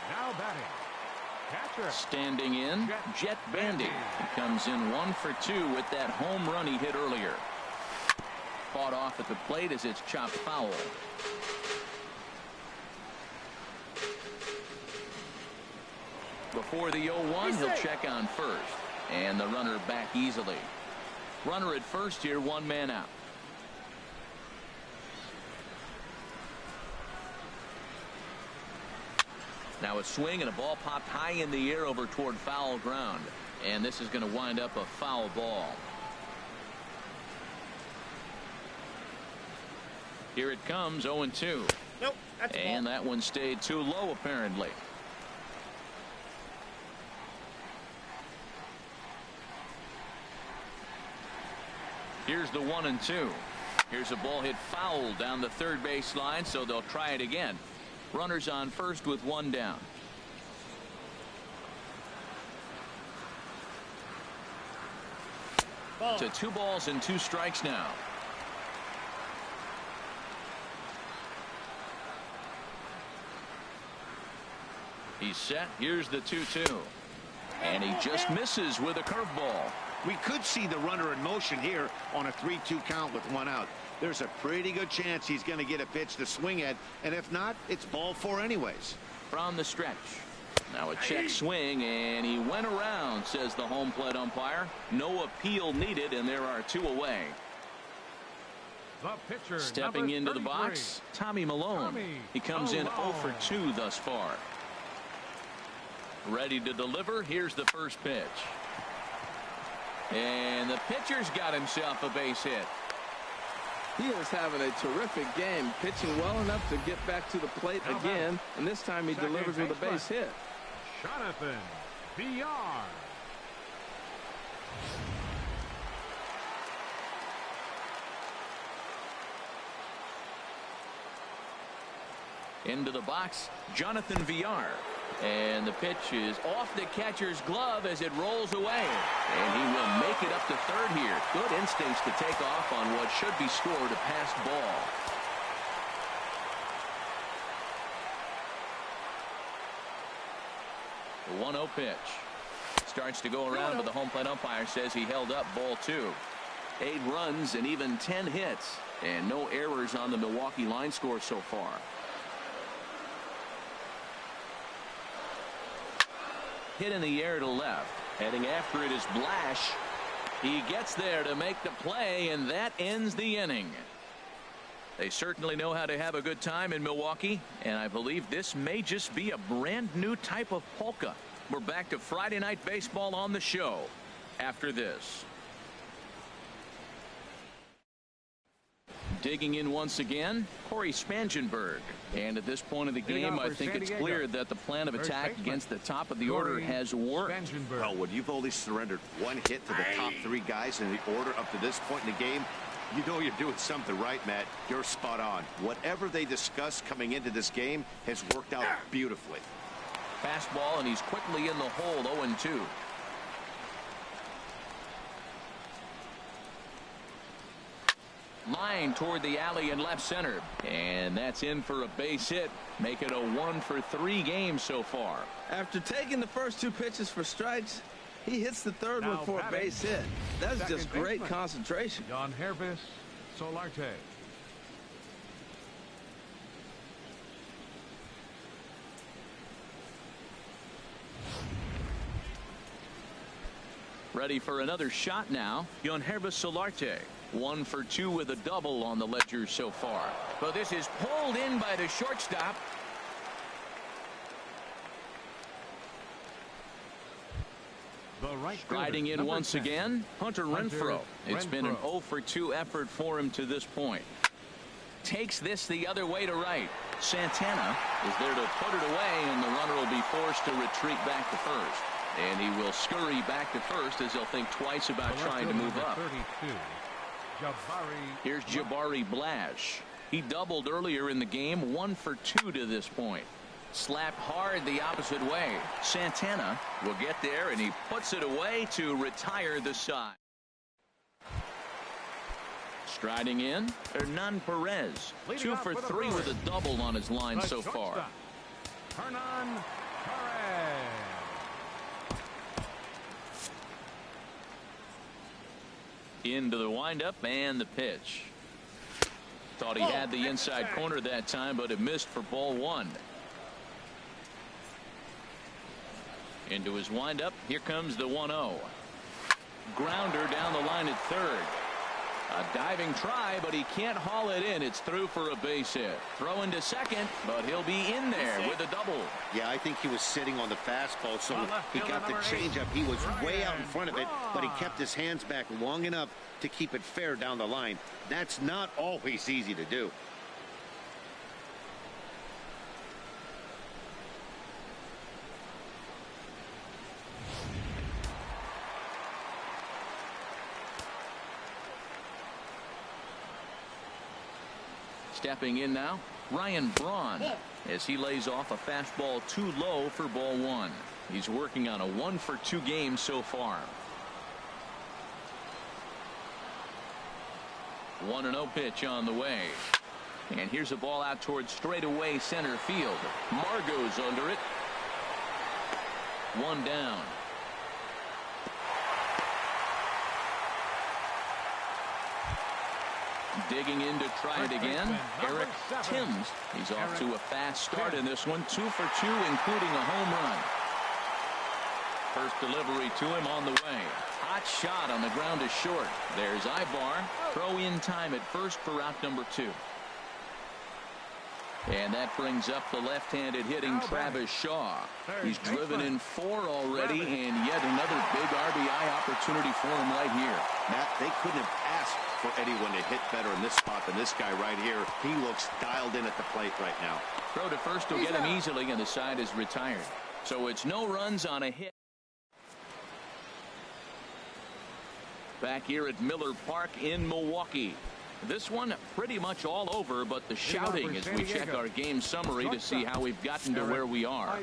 Now batting, catcher. Standing in, Jet Bandy. He comes in 1 for 2 with that home run he hit earlier. Fought off at the plate as it's chopped foul. Before the 0-1, he'll check on first. And the runner back easily. Runner at first here, 1 man out. Now a swing and a ball popped high in the air over toward foul ground. And this is going to wind up a foul ball. Here it comes, 0-2. Nope, that's a and ball. that one stayed too low apparently. Here's the 1-2. Here's a ball hit foul down the third base line, so they'll try it again. Runners on first with one down. To 2 balls and 2 strikes now. He's set. Here's the 2-2. And he just misses with a curveball. We could see the runner in motion here on a 3-2 count with 1 out. There's a pretty good chance he's going to get a pitch to swing at, and if not, it's ball 4 anyways. From the stretch. Now a check swing, and he went around, says the home plate umpire. No appeal needed, and there are 2 away. The pitcher, stepping into the box, Tommy Malone. He comes in 0 for 2 thus far. Ready to deliver. Here's the first pitch. And the pitcher's got himself a base hit. He is having a terrific game, pitching well enough to get back to the plate again, and this time he delivers with a base hit. Jonathan Villar. Into the box, Jonathan Villar. And the pitch is off the catcher's glove as it rolls away. And he will make it up to third here. Good instincts to take off on what should be scored a passed ball. The 1-0 pitch. Starts to go around, but the home plate umpire says he held up ball 2. 8 runs and even 10 hits. And no errors on the Milwaukee line score so far. Hit in the air to left. Heading after it is Blash. He gets there to make the play, and that ends the inning. They certainly know how to have a good time in Milwaukee, and I believe this may just be a brand new type of polka. We're back to Friday Night Baseball on the show after this. Digging in once again, Corey Spangenberg. And at this point of the game, I think it's clear that the plan of attack against the top of the order has worked. Well, when you've only surrendered 1 hit to the top 3 guys in the order up to this point in the game, you know you're doing something right, Matt. You're spot on. Whatever they discussed coming into this game has worked out beautifully. Fastball, and he's quickly in the hole, 0-2. Line toward the alley in left center, and that's in for a base hit. Make it a 1 for 3 game so far. After taking the first 2 pitches for strikes, he hits the third one for a base hit. That's just great concentration. Yangervis Solarte. Ready for another shot now. Yangervis Solarte. 1 for 2 with a double on the ledger so far. But this is pulled in by the shortstop. Striding in once again, Hunter Renfroe. It's been an 0 for 2 effort for him to this point. Takes this the other way to right. Santana is there to put it away, and the runner will be forced to retreat back to first. And he will scurry back to first as he'll think twice about trying to move up. Here's Jabari Blash. He doubled earlier in the game, 1 for 2 to this point. Slapped hard the opposite way. Santana will get there, and he puts it away to retire the side. Striding in, Hernan Perez. 2 for 3 with a double on his line so far. Hernan Perez. Into the windup and the pitch. Thought he had the inside corner that time, but it missed for ball 1. Into his windup. Here comes the 1-0. Grounder down the line at third. A diving try, but he can't haul it in. It's through for a base hit. Throw into second, but he'll be in there with a double. Yeah, I think he was sitting on the fastball, so he got the changeup. He was way out in front of it, but he kept his hands back long enough to keep it fair down the line. That's not always easy to do. Stepping in now, Ryan Braun, as he lays off a fastball too low for ball one. He's working on a 1-for-2 game so far. 1-0 pitch on the way. And here's a ball out towards straightaway center field. Margot's under it. One down. Digging in to try it again, Eric Timms. He's off to a fast start in this one. 2 for 2, including a home run. First delivery to him on the way. Hot shot on the ground is short. There's Ibar. Throw in time at first for out number 2. And that brings up the left-handed hitting Travis Shaw. He's driven in 4 already, and yet another big RBI opportunity for him right here. Matt, they couldn't have asked for anyone to hit better in this spot than this guy right here. He looks dialed in at the plate right now. Throw to first will get him easily, and the side is retired. So it's no runs on a hit. Back here at Miller Park in Milwaukee. This one pretty much all over, but the shouting as we check our game summary to see how we've gotten to where we are.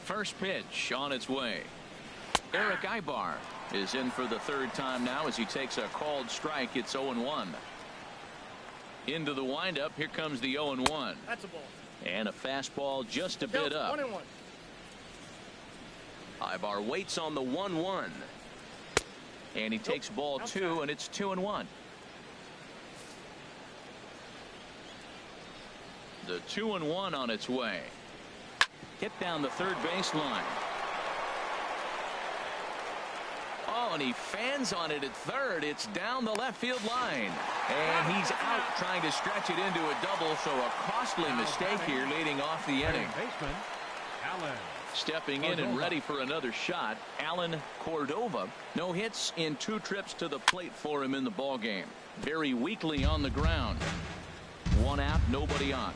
First pitch on its way. Eric Ibar is in for the third time now as he takes a called strike. It's 0-1. Into the windup. Here comes the 0-1. That's a ball. And a fastball just a bit up. 1-1. Ibar waits on the 1-1. And he takes ball 2, and it's 2-1. The 2-1 on its way. Hit down the third baseline. Oh, and he fans on it at third. It's down the left field line. And he's out trying to stretch it into a double, so a costly mistake here leading off the inning. Baseman, Allen. Stepping in and ready for another shot, Alan Cordova. No hits in 2 trips to the plate for him in the ball game. Very weakly on the ground. 1 out, nobody on.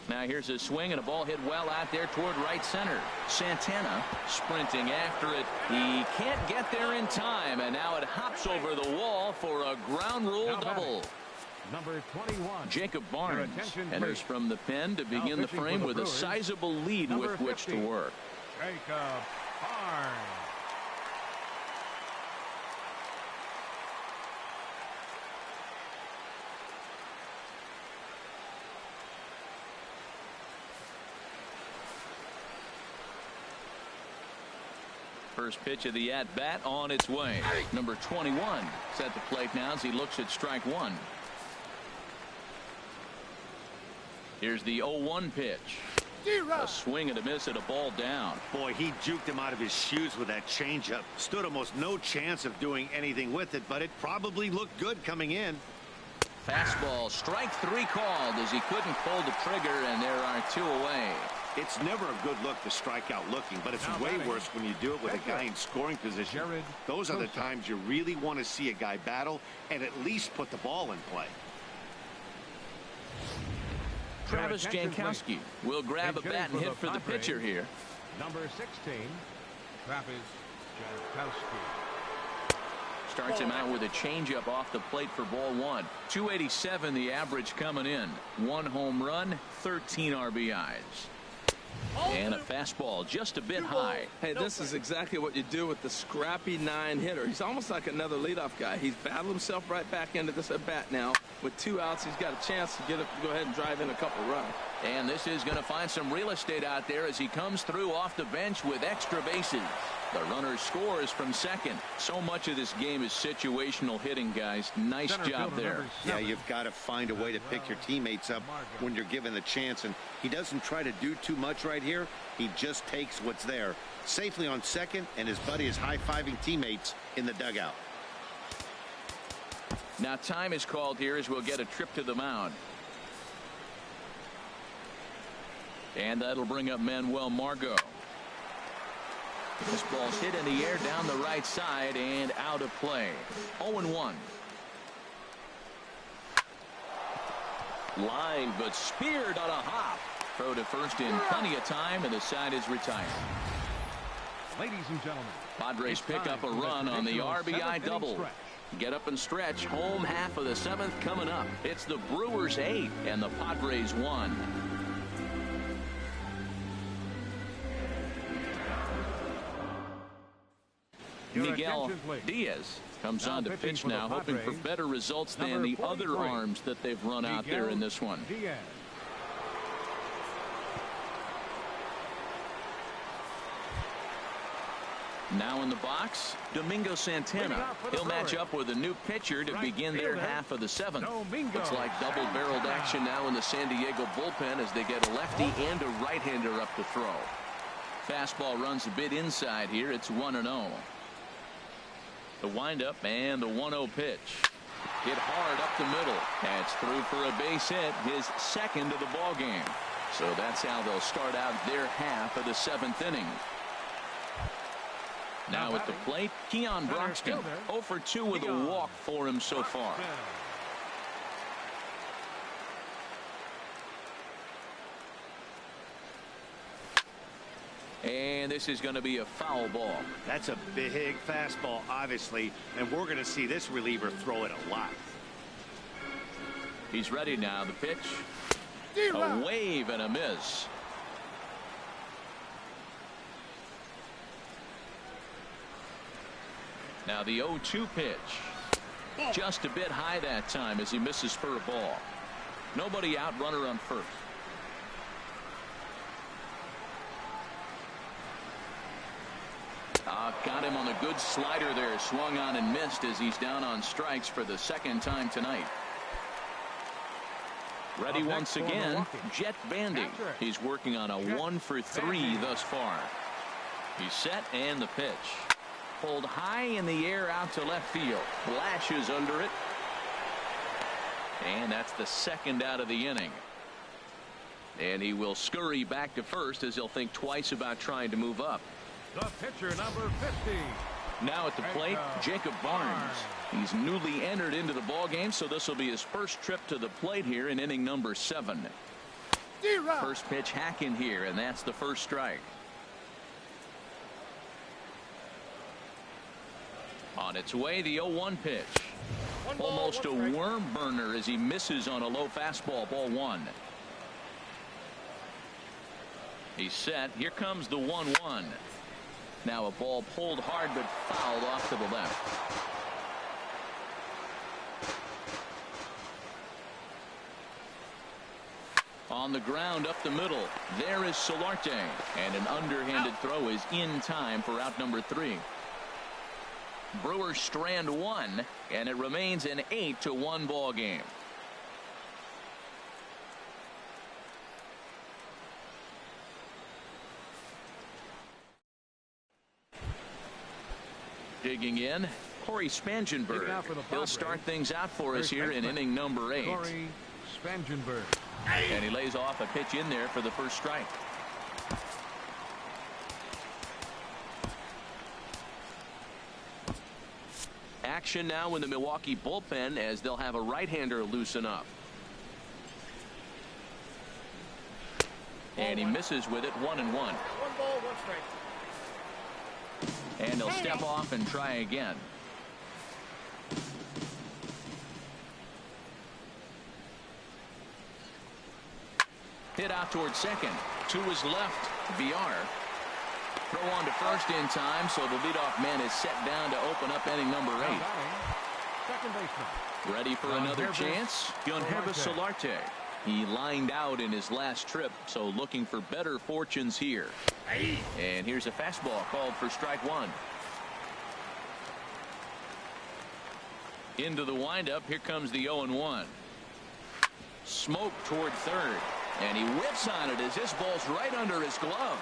Now here's a swing and a ball hit well out there toward right center. Santana sprinting after it. He can't get there in time, and now it hops over the wall for a ground rule double. Number 21. Jacob Barnes enters from the pen to begin the frame with a sizable lead with which to work. Jacob Barnes. First pitch of the at-bat on its way. Number 21 is at the plate now as he looks at strike 1. Here's the 0-1 pitch. A swing and a miss at a ball down. Boy, he juked him out of his shoes with that changeup. Stood almost no chance of doing anything with it, but it probably looked good coming in. Fastball, strike 3 called as he couldn't pull the trigger, and there are 2 away. It's never a good look to strike out looking, but it's way worse when you do it with a guy in scoring position. Those are the times you really want to see a guy battle and at least put the ball in play. Travis Jankowski will grab a bat and hit for the pitcher here. Number 16, Travis Jankowski. Starts him out with a changeup off the plate for ball 1. 287 the average coming in. 1 home run, 13 RBIs. And a fastball just a bit high. Hey, this is exactly what you do with the scrappy 9 hitter. He's almost like another leadoff guy. He's battled himself right back into this at bat now. With 2 outs, he's got a chance to go ahead and drive in a couple runs. And this is going to find some real estate out there as he comes through off the bench with extra bases. The runner scores from second. So much of this game is situational hitting, guys. Nice job there. Yeah, you've got to find a way to pick your teammates up when you're given the chance, and he doesn't try to do too much right here. He just takes what's there. Safely on second, and his buddy is high-fiving teammates in the dugout. Now time is called here as we'll get a trip to the mound. And that'll bring up Manuel Margot. This ball's hit in the air down the right side and out of play. 0-1. Line, but speared on a hop. Throw to first in plenty of time, and the side is retired. Ladies and gentlemen, Padres it's pick time up a for the run on the traditional RBI seventh-inning double. stretch. Get up and stretch. Home half of the 7th coming up. It's the Brewers 8 and the Padres 1. Miguel Diaz comes on to pitch now, hoping for better results than the other arms that they've run out there in this one. Diaz. Now in the box, Domingo Santana. He'll match up with a new pitcher to begin their half of the 7th. Looks like double-barreled action now in the San Diego bullpen as they get a lefty and a right-hander up to throw. Fastball runs a bit inside here. It's 1-0. The windup and the 1-0 pitch. Hit hard up the middle. That's through for a base hit, his 2nd of the ball game. So that's how they'll start out their half of the 7th inning. Now at the plate, Keon Broxton, 0 for 2 with a walk for him so far. And this is going to be a foul ball. That's a big fastball, obviously, and we're going to see this reliever throw it a lot. He's ready now. The pitch. A wave and a miss. Now the 0-2 pitch. Just a bit high that time as he misses for a ball. Nobody out, runner on first. Got him on a good slider there. Swung on and missed as he's down on strikes for the 2nd time tonight. Ready once again, Jet Bandy. He's working on a 1 for 3 thus far. He's set and the pitch. Pulled high in the air out to left field. Flashes under it. And that's the 2nd out of the inning. And he will scurry back to first as he'll think twice about trying to move up. The pitcher, number 50. Now at the plate, Jacob Barnes. He's newly entered into the ball game, so this will be his first trip to the plate here in inning number 7. First pitch hack in here, and that's the first strike. On its way, the 0-1 pitch. Almost a worm burner as he misses on a low fastball, ball 1. He's set. Here comes the 1-1. Now a ball pulled hard but fouled off to the left. On the ground up the middle. There is Solarte. And an underhanded throw is in time for out number 3. Brewers strand 1, and it remains an 8-1 ball game. Digging in, Corey Spangenberg. He'll start things out for us here in inning number 8. Corey Spangenberg. And he lays off a pitch in there for the first strike. Action now in the Milwaukee bullpen as they'll have a right-hander loosen up. And he misses with it, 1-1. 1 ball, 1 strike. And he'll step off and try again. Hit out towards second. To his left, VR. Throw on to first in time, so the leadoff man is set down to open up inning number 8. Second baseman. Ready for another chance? Yonhervis Solarte. He lined out in his last trip, so looking for better fortunes here. And here's a fastball called for strike 1. Into the windup. Here comes the 0-1. Smoke toward third. And he whips on it as this ball's right under his glove.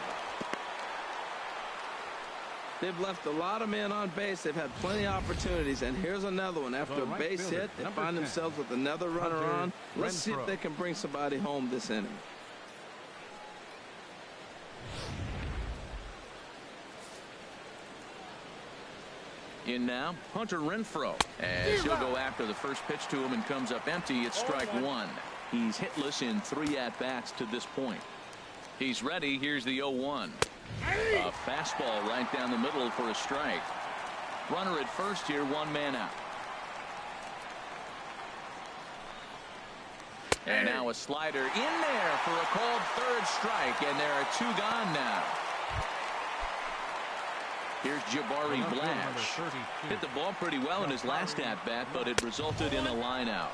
They've left a lot of men on base. They've had plenty of opportunities, and here's another one. After a base hit, they find themselves with another runner on. Let's see if they can bring somebody home this inning. In now, Hunter Renfroe, as he'll go after the first pitch to him and comes up empty. It's strike 1. He's hitless in 3 at-bats to this point. He's ready. Here's the 0-1. A fastball right down the middle for a strike. Runner at first here, 1 man out. And now a slider in there for a called 3rd strike, and there are 2 gone now. Here's Jabari Blash. Hit the ball pretty well in his last at-bat, but it resulted in a line out.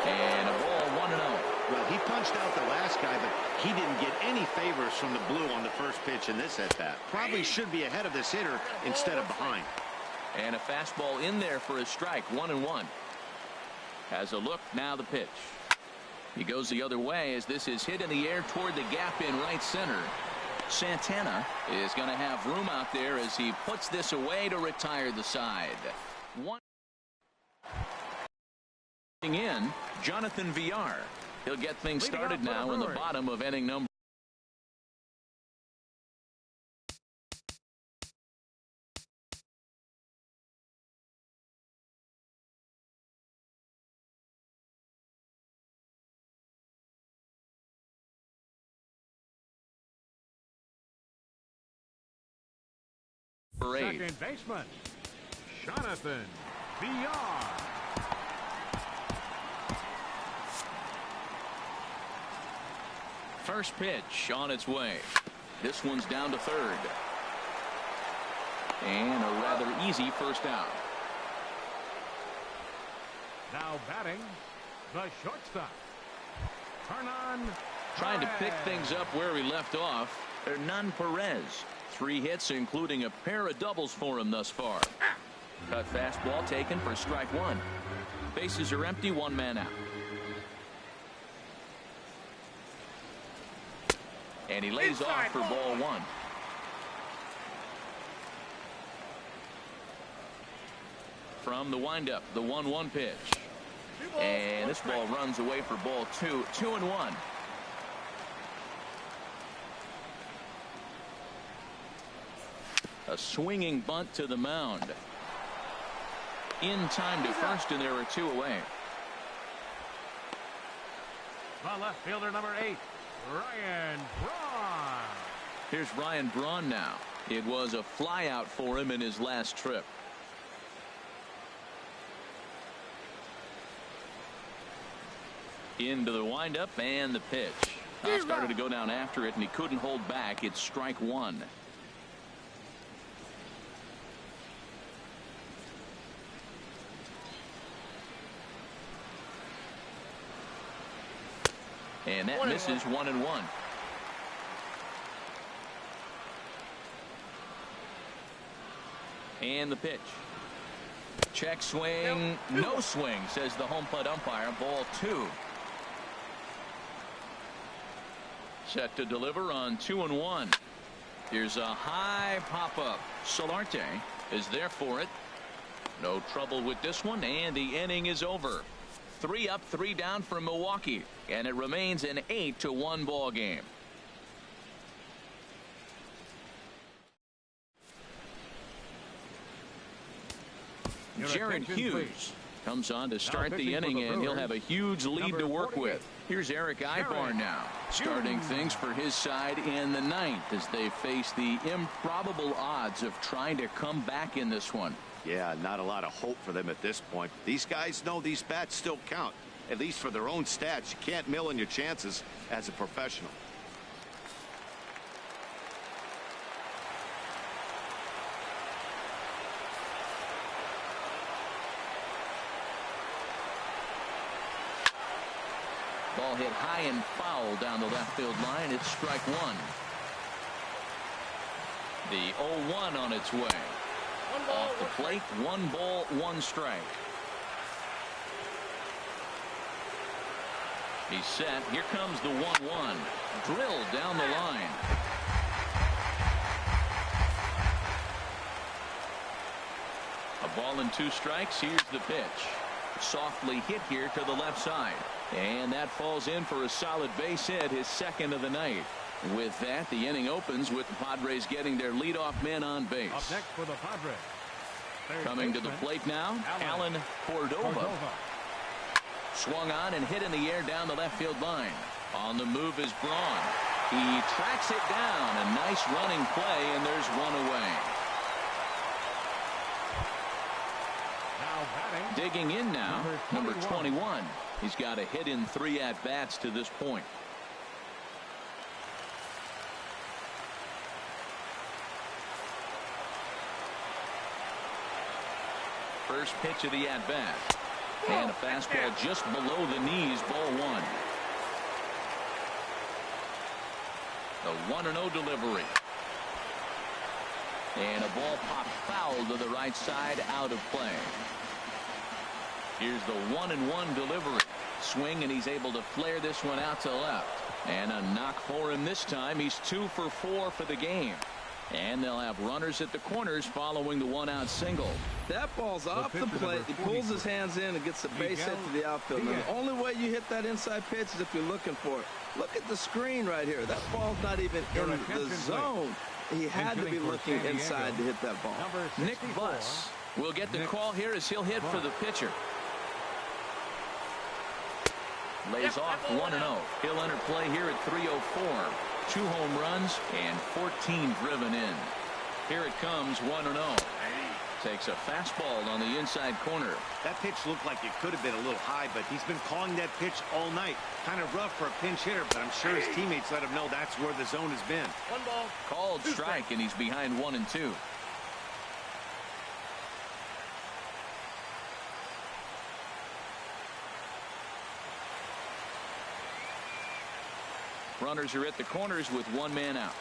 And a ball 1-0. Well, he punched out the last guy, but he didn't get any favors from the blue on the first pitch in this at-bat. Probably should be ahead of this hitter instead of behind. And a fastball in there for a strike, 1-1. Has a look, now the pitch. He goes the other way as this is hit in the air toward the gap in right center. Santana is going to have room out there as he puts this away to retire the side. In Jonathan Villar. He'll get things started now in the bottom of inning number. Second baseman, Jonathan Villar. First pitch on its way. This one's down to 3rd. And a rather easy first out. Now batting, the shortstop, Hernan. Trying to pick things up where he left off. Hernan Perez. 3 hits, including a pair of doubles for him thus far. Cut fastball taken for strike 1. Bases are empty, 1 man out. And he lays off for ball 1. From the windup, the 1-1 pitch. And this ball runs away for ball 2. 2-1. A swinging bunt to the mound. In time to first, and there are 2 away. The left fielder, number 8, Ryan Braun. Here's Ryan Braun now. It was a fly out for him in his last trip. Into the windup and the pitch. Started to go down after it, and he couldn't hold back. It's strike 1. And that misses 1-1. And the pitch. Check swing. No swing, says the home plate umpire. Ball 2. Set to deliver on 2-1. Here's a high pop-up. Solarte is there for it. No trouble with this one, and the inning is over. 3 up, 3 down for Milwaukee, and it remains an 8-1 ball game. Jared Hughes comes on to start the inning, and he'll have a huge lead to work with. Here's Eric Ibar now, starting things for his side in the 9th as they face the improbable odds of trying to come back in this one. Yeah, not a lot of hope for them at this point. These guys know these bats still count, at least for their own stats. You can't mill in your chances as a professional. Ball hit high and foul down the left field line. It's strike 1. The 0-1 on its way. Off the plate, 1 ball, 1 strike. He's set. Here comes the 1-1. Drilled down the line. A ball and 2 strikes. Here's the pitch. Softly hit here to the left side. And that falls in for a solid base hit, his 2nd of the night. With that, the inning opens with the Padres getting their leadoff man on base. Up next for the Padres. Coming to the plate now, Alan Cordova. Swung on and hit in the air down the left field line. On the move is Braun. He tracks it down. A nice running play, and there's one away. Now batting. Digging in now, number 21. He's got a hit in 3 at-bats to this point. First pitch of the at-bat. And a fastball just below the knees, ball 1. The 1-0 delivery. And a ball popped foul to the right side, out of play. Here's the 1-1 delivery. Swing, and he's able to flare this one out to left. And a knock for him this time. He's 2 for 4 for the game. And they'll have runners at the corners following the 1-out single. That ball's off the plate. He pulls his hands in and gets the base hit to the outfield. And the only way you hit that inside pitch is if you're looking for it. Look at the screen right here. That ball's not even in the zone. He had to be looking inside to hit that ball. Nick Buss will get the call here as he'll hit for the pitcher. Lays off 1-0. He'll enter play here at 3:04. 2 home runs and 14 driven in. Here it comes, 1-0. Takes a fastball on the inside corner. That pitch looked like it could have been a little high, but he's been calling that pitch all night. Kind of rough for a pinch hitter, but I'm sure his teammates let him know that's where the zone has been. 1 ball. Called strike, and he's behind 1-2. Runners are at the corners with 1 man out.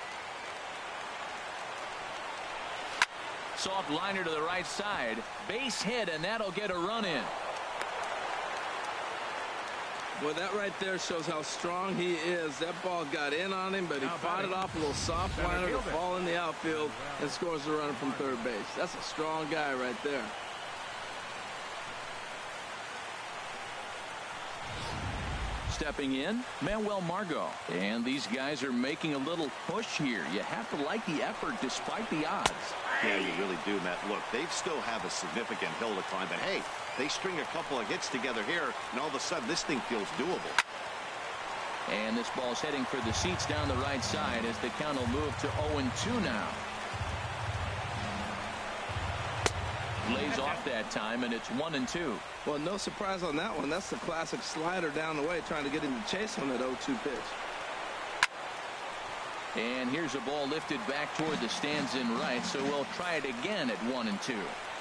Soft liner to the right side. Base hit, and that'll get a run in. Boy, that right there shows how strong he is. That ball got in on him, but he fought it off a little soft liner to fall in the outfield and scores the runner from third base. That's a strong guy right there. Stepping in, Manuel Margot. And these guys are making a little push here. You have to like the effort despite the odds. Yeah, you really do, Matt. Look, they still have a significant hill to climb, but hey, they string a couple of hits together here, and all of a sudden this thing feels doable. And this ball's heading for the seats down the right side as the count will move to 0-2 now. Lays off that time, and it's 1-2. Well, no surprise on that one. That's the classic slider down the way, trying to get him to chase on that 0-2 pitch. And here's a ball lifted back toward the stands in right, so we'll try it again at 1-2.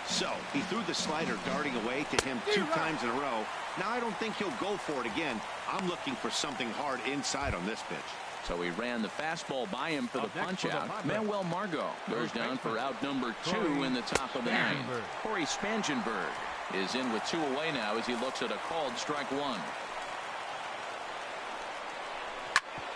So he threw the slider darting away to him 2 times in a row. Now I don't think he'll go for it again. I'm looking for something hard inside on this pitch. So he ran the fastball by him for the punch out. Manuel Margot goes down for out number 2 in the top of the 9th. Corey Spangenberg is in with 2 away now as he looks at a called strike 1.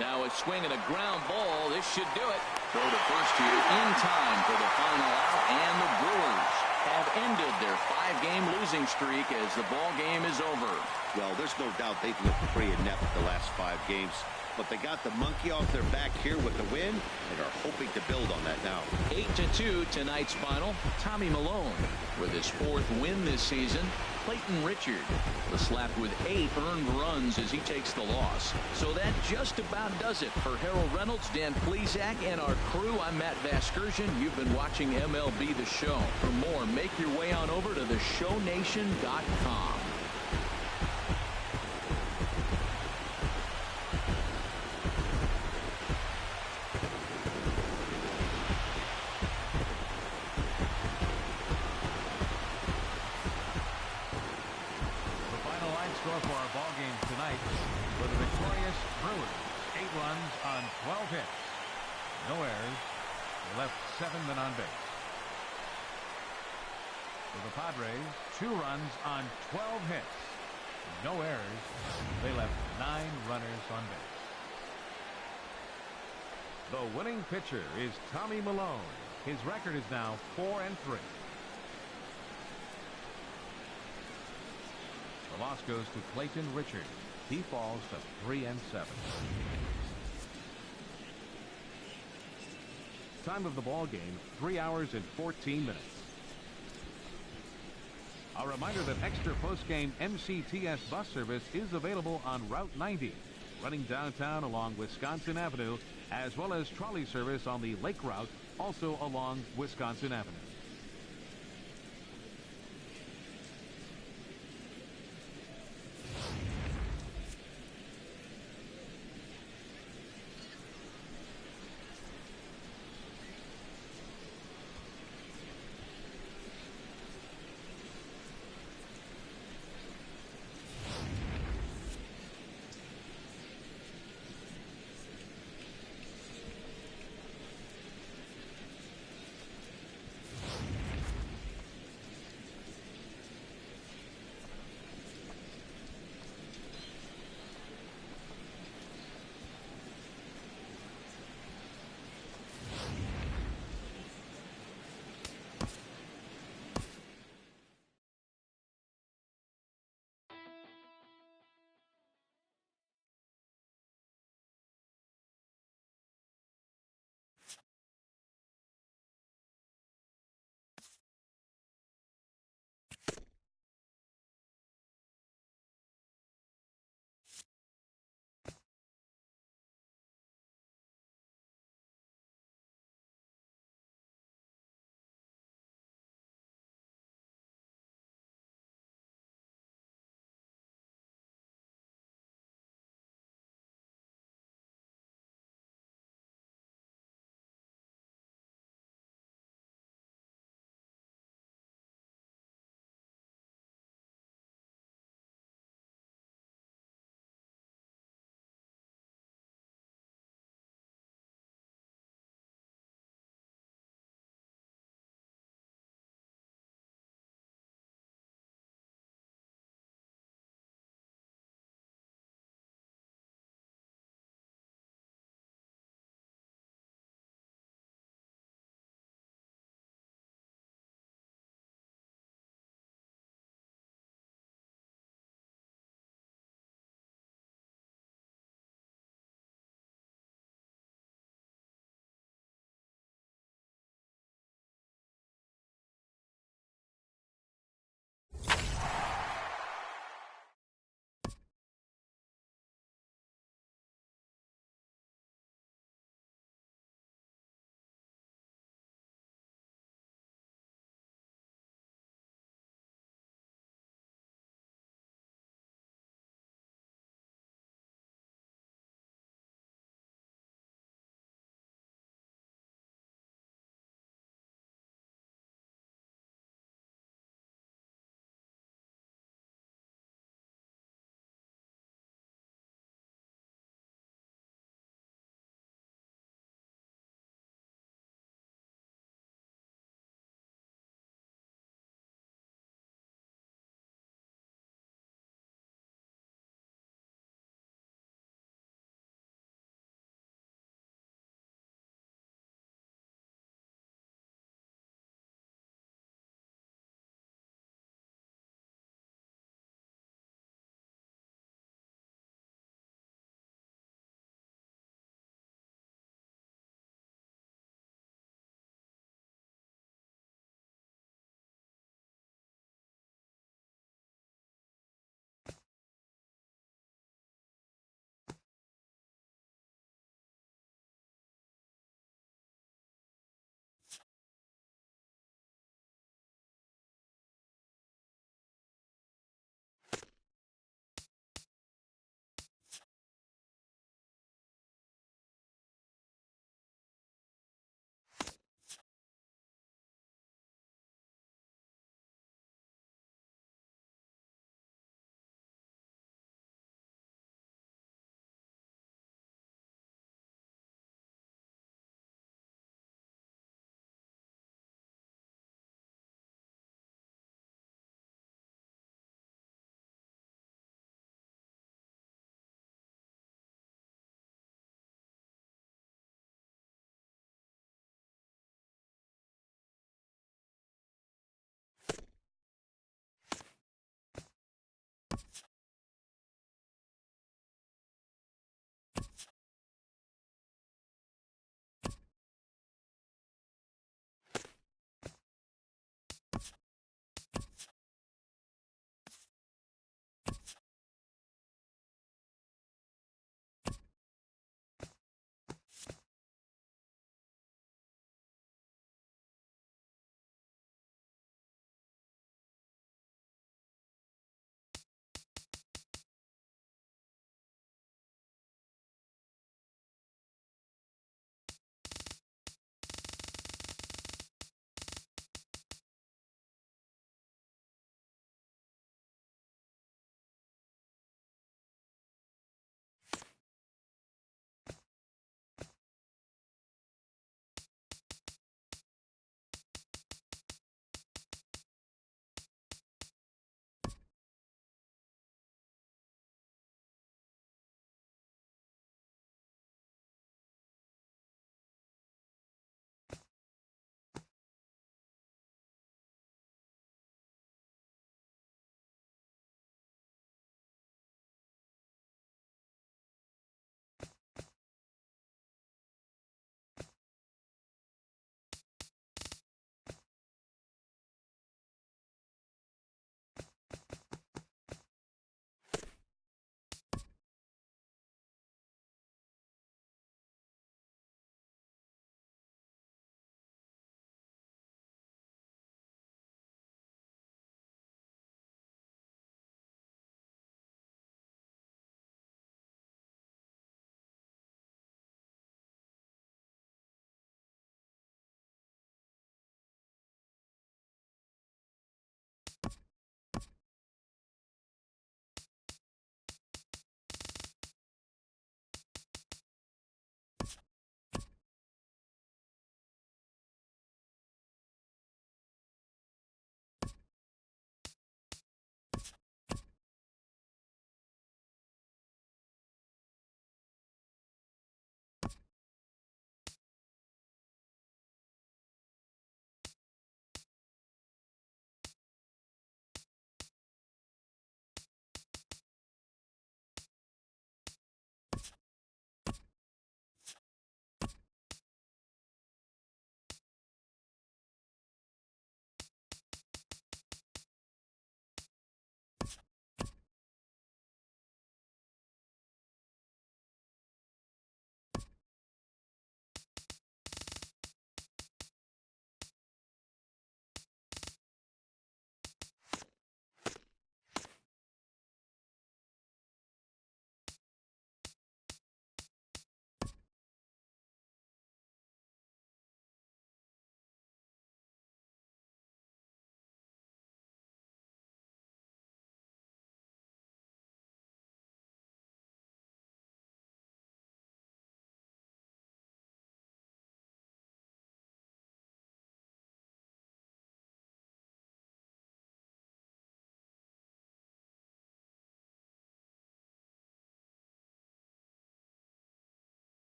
Now a swing and a ground ball. This should do it. Throw to first here in time for the final out, and the Brewers have ended their 5-game losing streak as the ball game is over. Well, there's no doubt they've looked pretty inept the last 5 games. But they got the monkey off their back here with the win and are hoping to build on that now. 8-2 tonight's final. Tommy Milone with his 4th win this season. Clayton Richard was slapped with 8 earned runs as he takes the loss. So that just about does it for Harold Reynolds, Dan Plesac, and our crew. I'm Matt Vasgersian. You've been watching MLB The Show. For more, make your way on over to theshownation.com. For our ball game tonight, for the victorious Brewers, 8 runs on 12 hits, no errors. They left 7 men on base. For the Padres, 2 runs on 12 hits, no errors. They left 9 runners on base. The winning pitcher is Tommy Milone. His record is now 4-3. The loss goes to Clayton Richard. He falls to 3-7. Time of the ball game, 3 hours and 14 minutes. A reminder that extra post-game MCTS bus service is available on Route 90. running downtown along Wisconsin Avenue, as well as trolley service on the Lake Route, also along Wisconsin Avenue.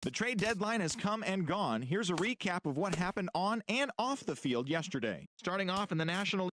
The trade deadline has come and gone. Here's a recap of what happened on and off the field yesterday. Starting off in the National League.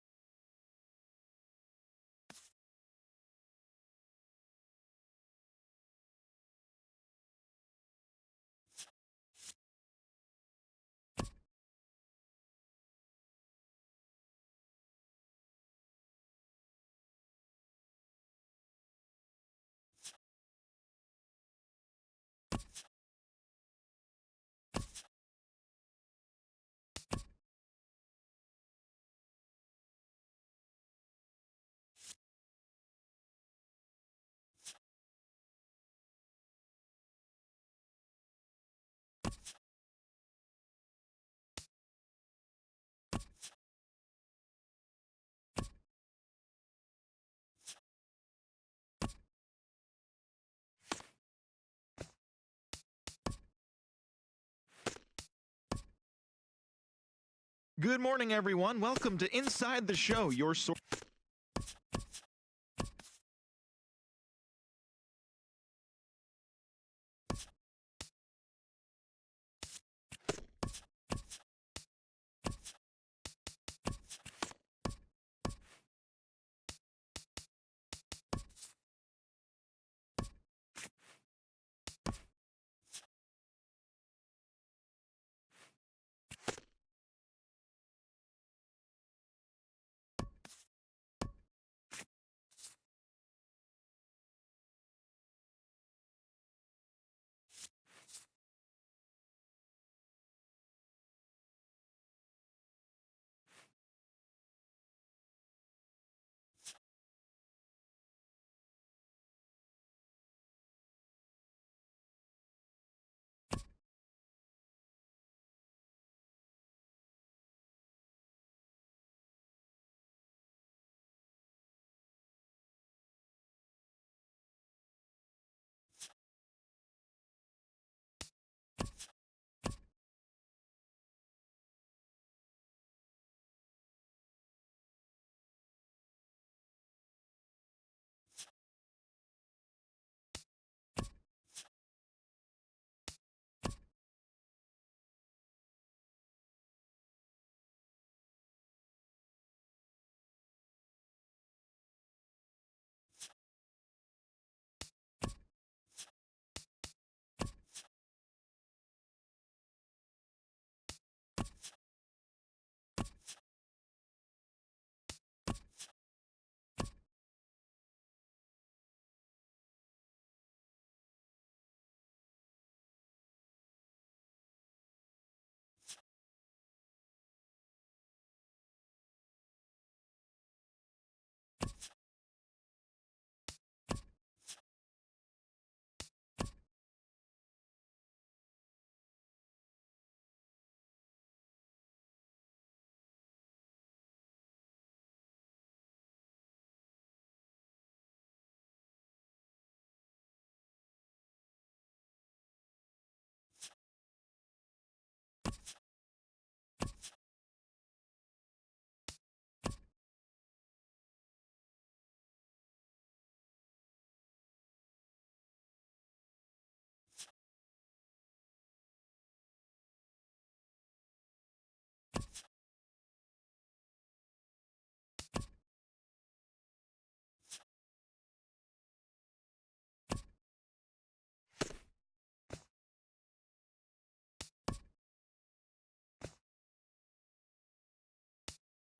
Good morning, everyone. Welcome to Inside the Show, your source.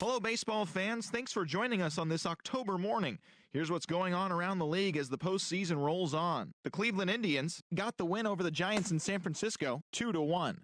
Hello, baseball fans. Thanks for joining us on this October morning. Here's what's going on around the league as the postseason rolls on. The Cleveland Indians got the win over the Giants in San Francisco, 2-1.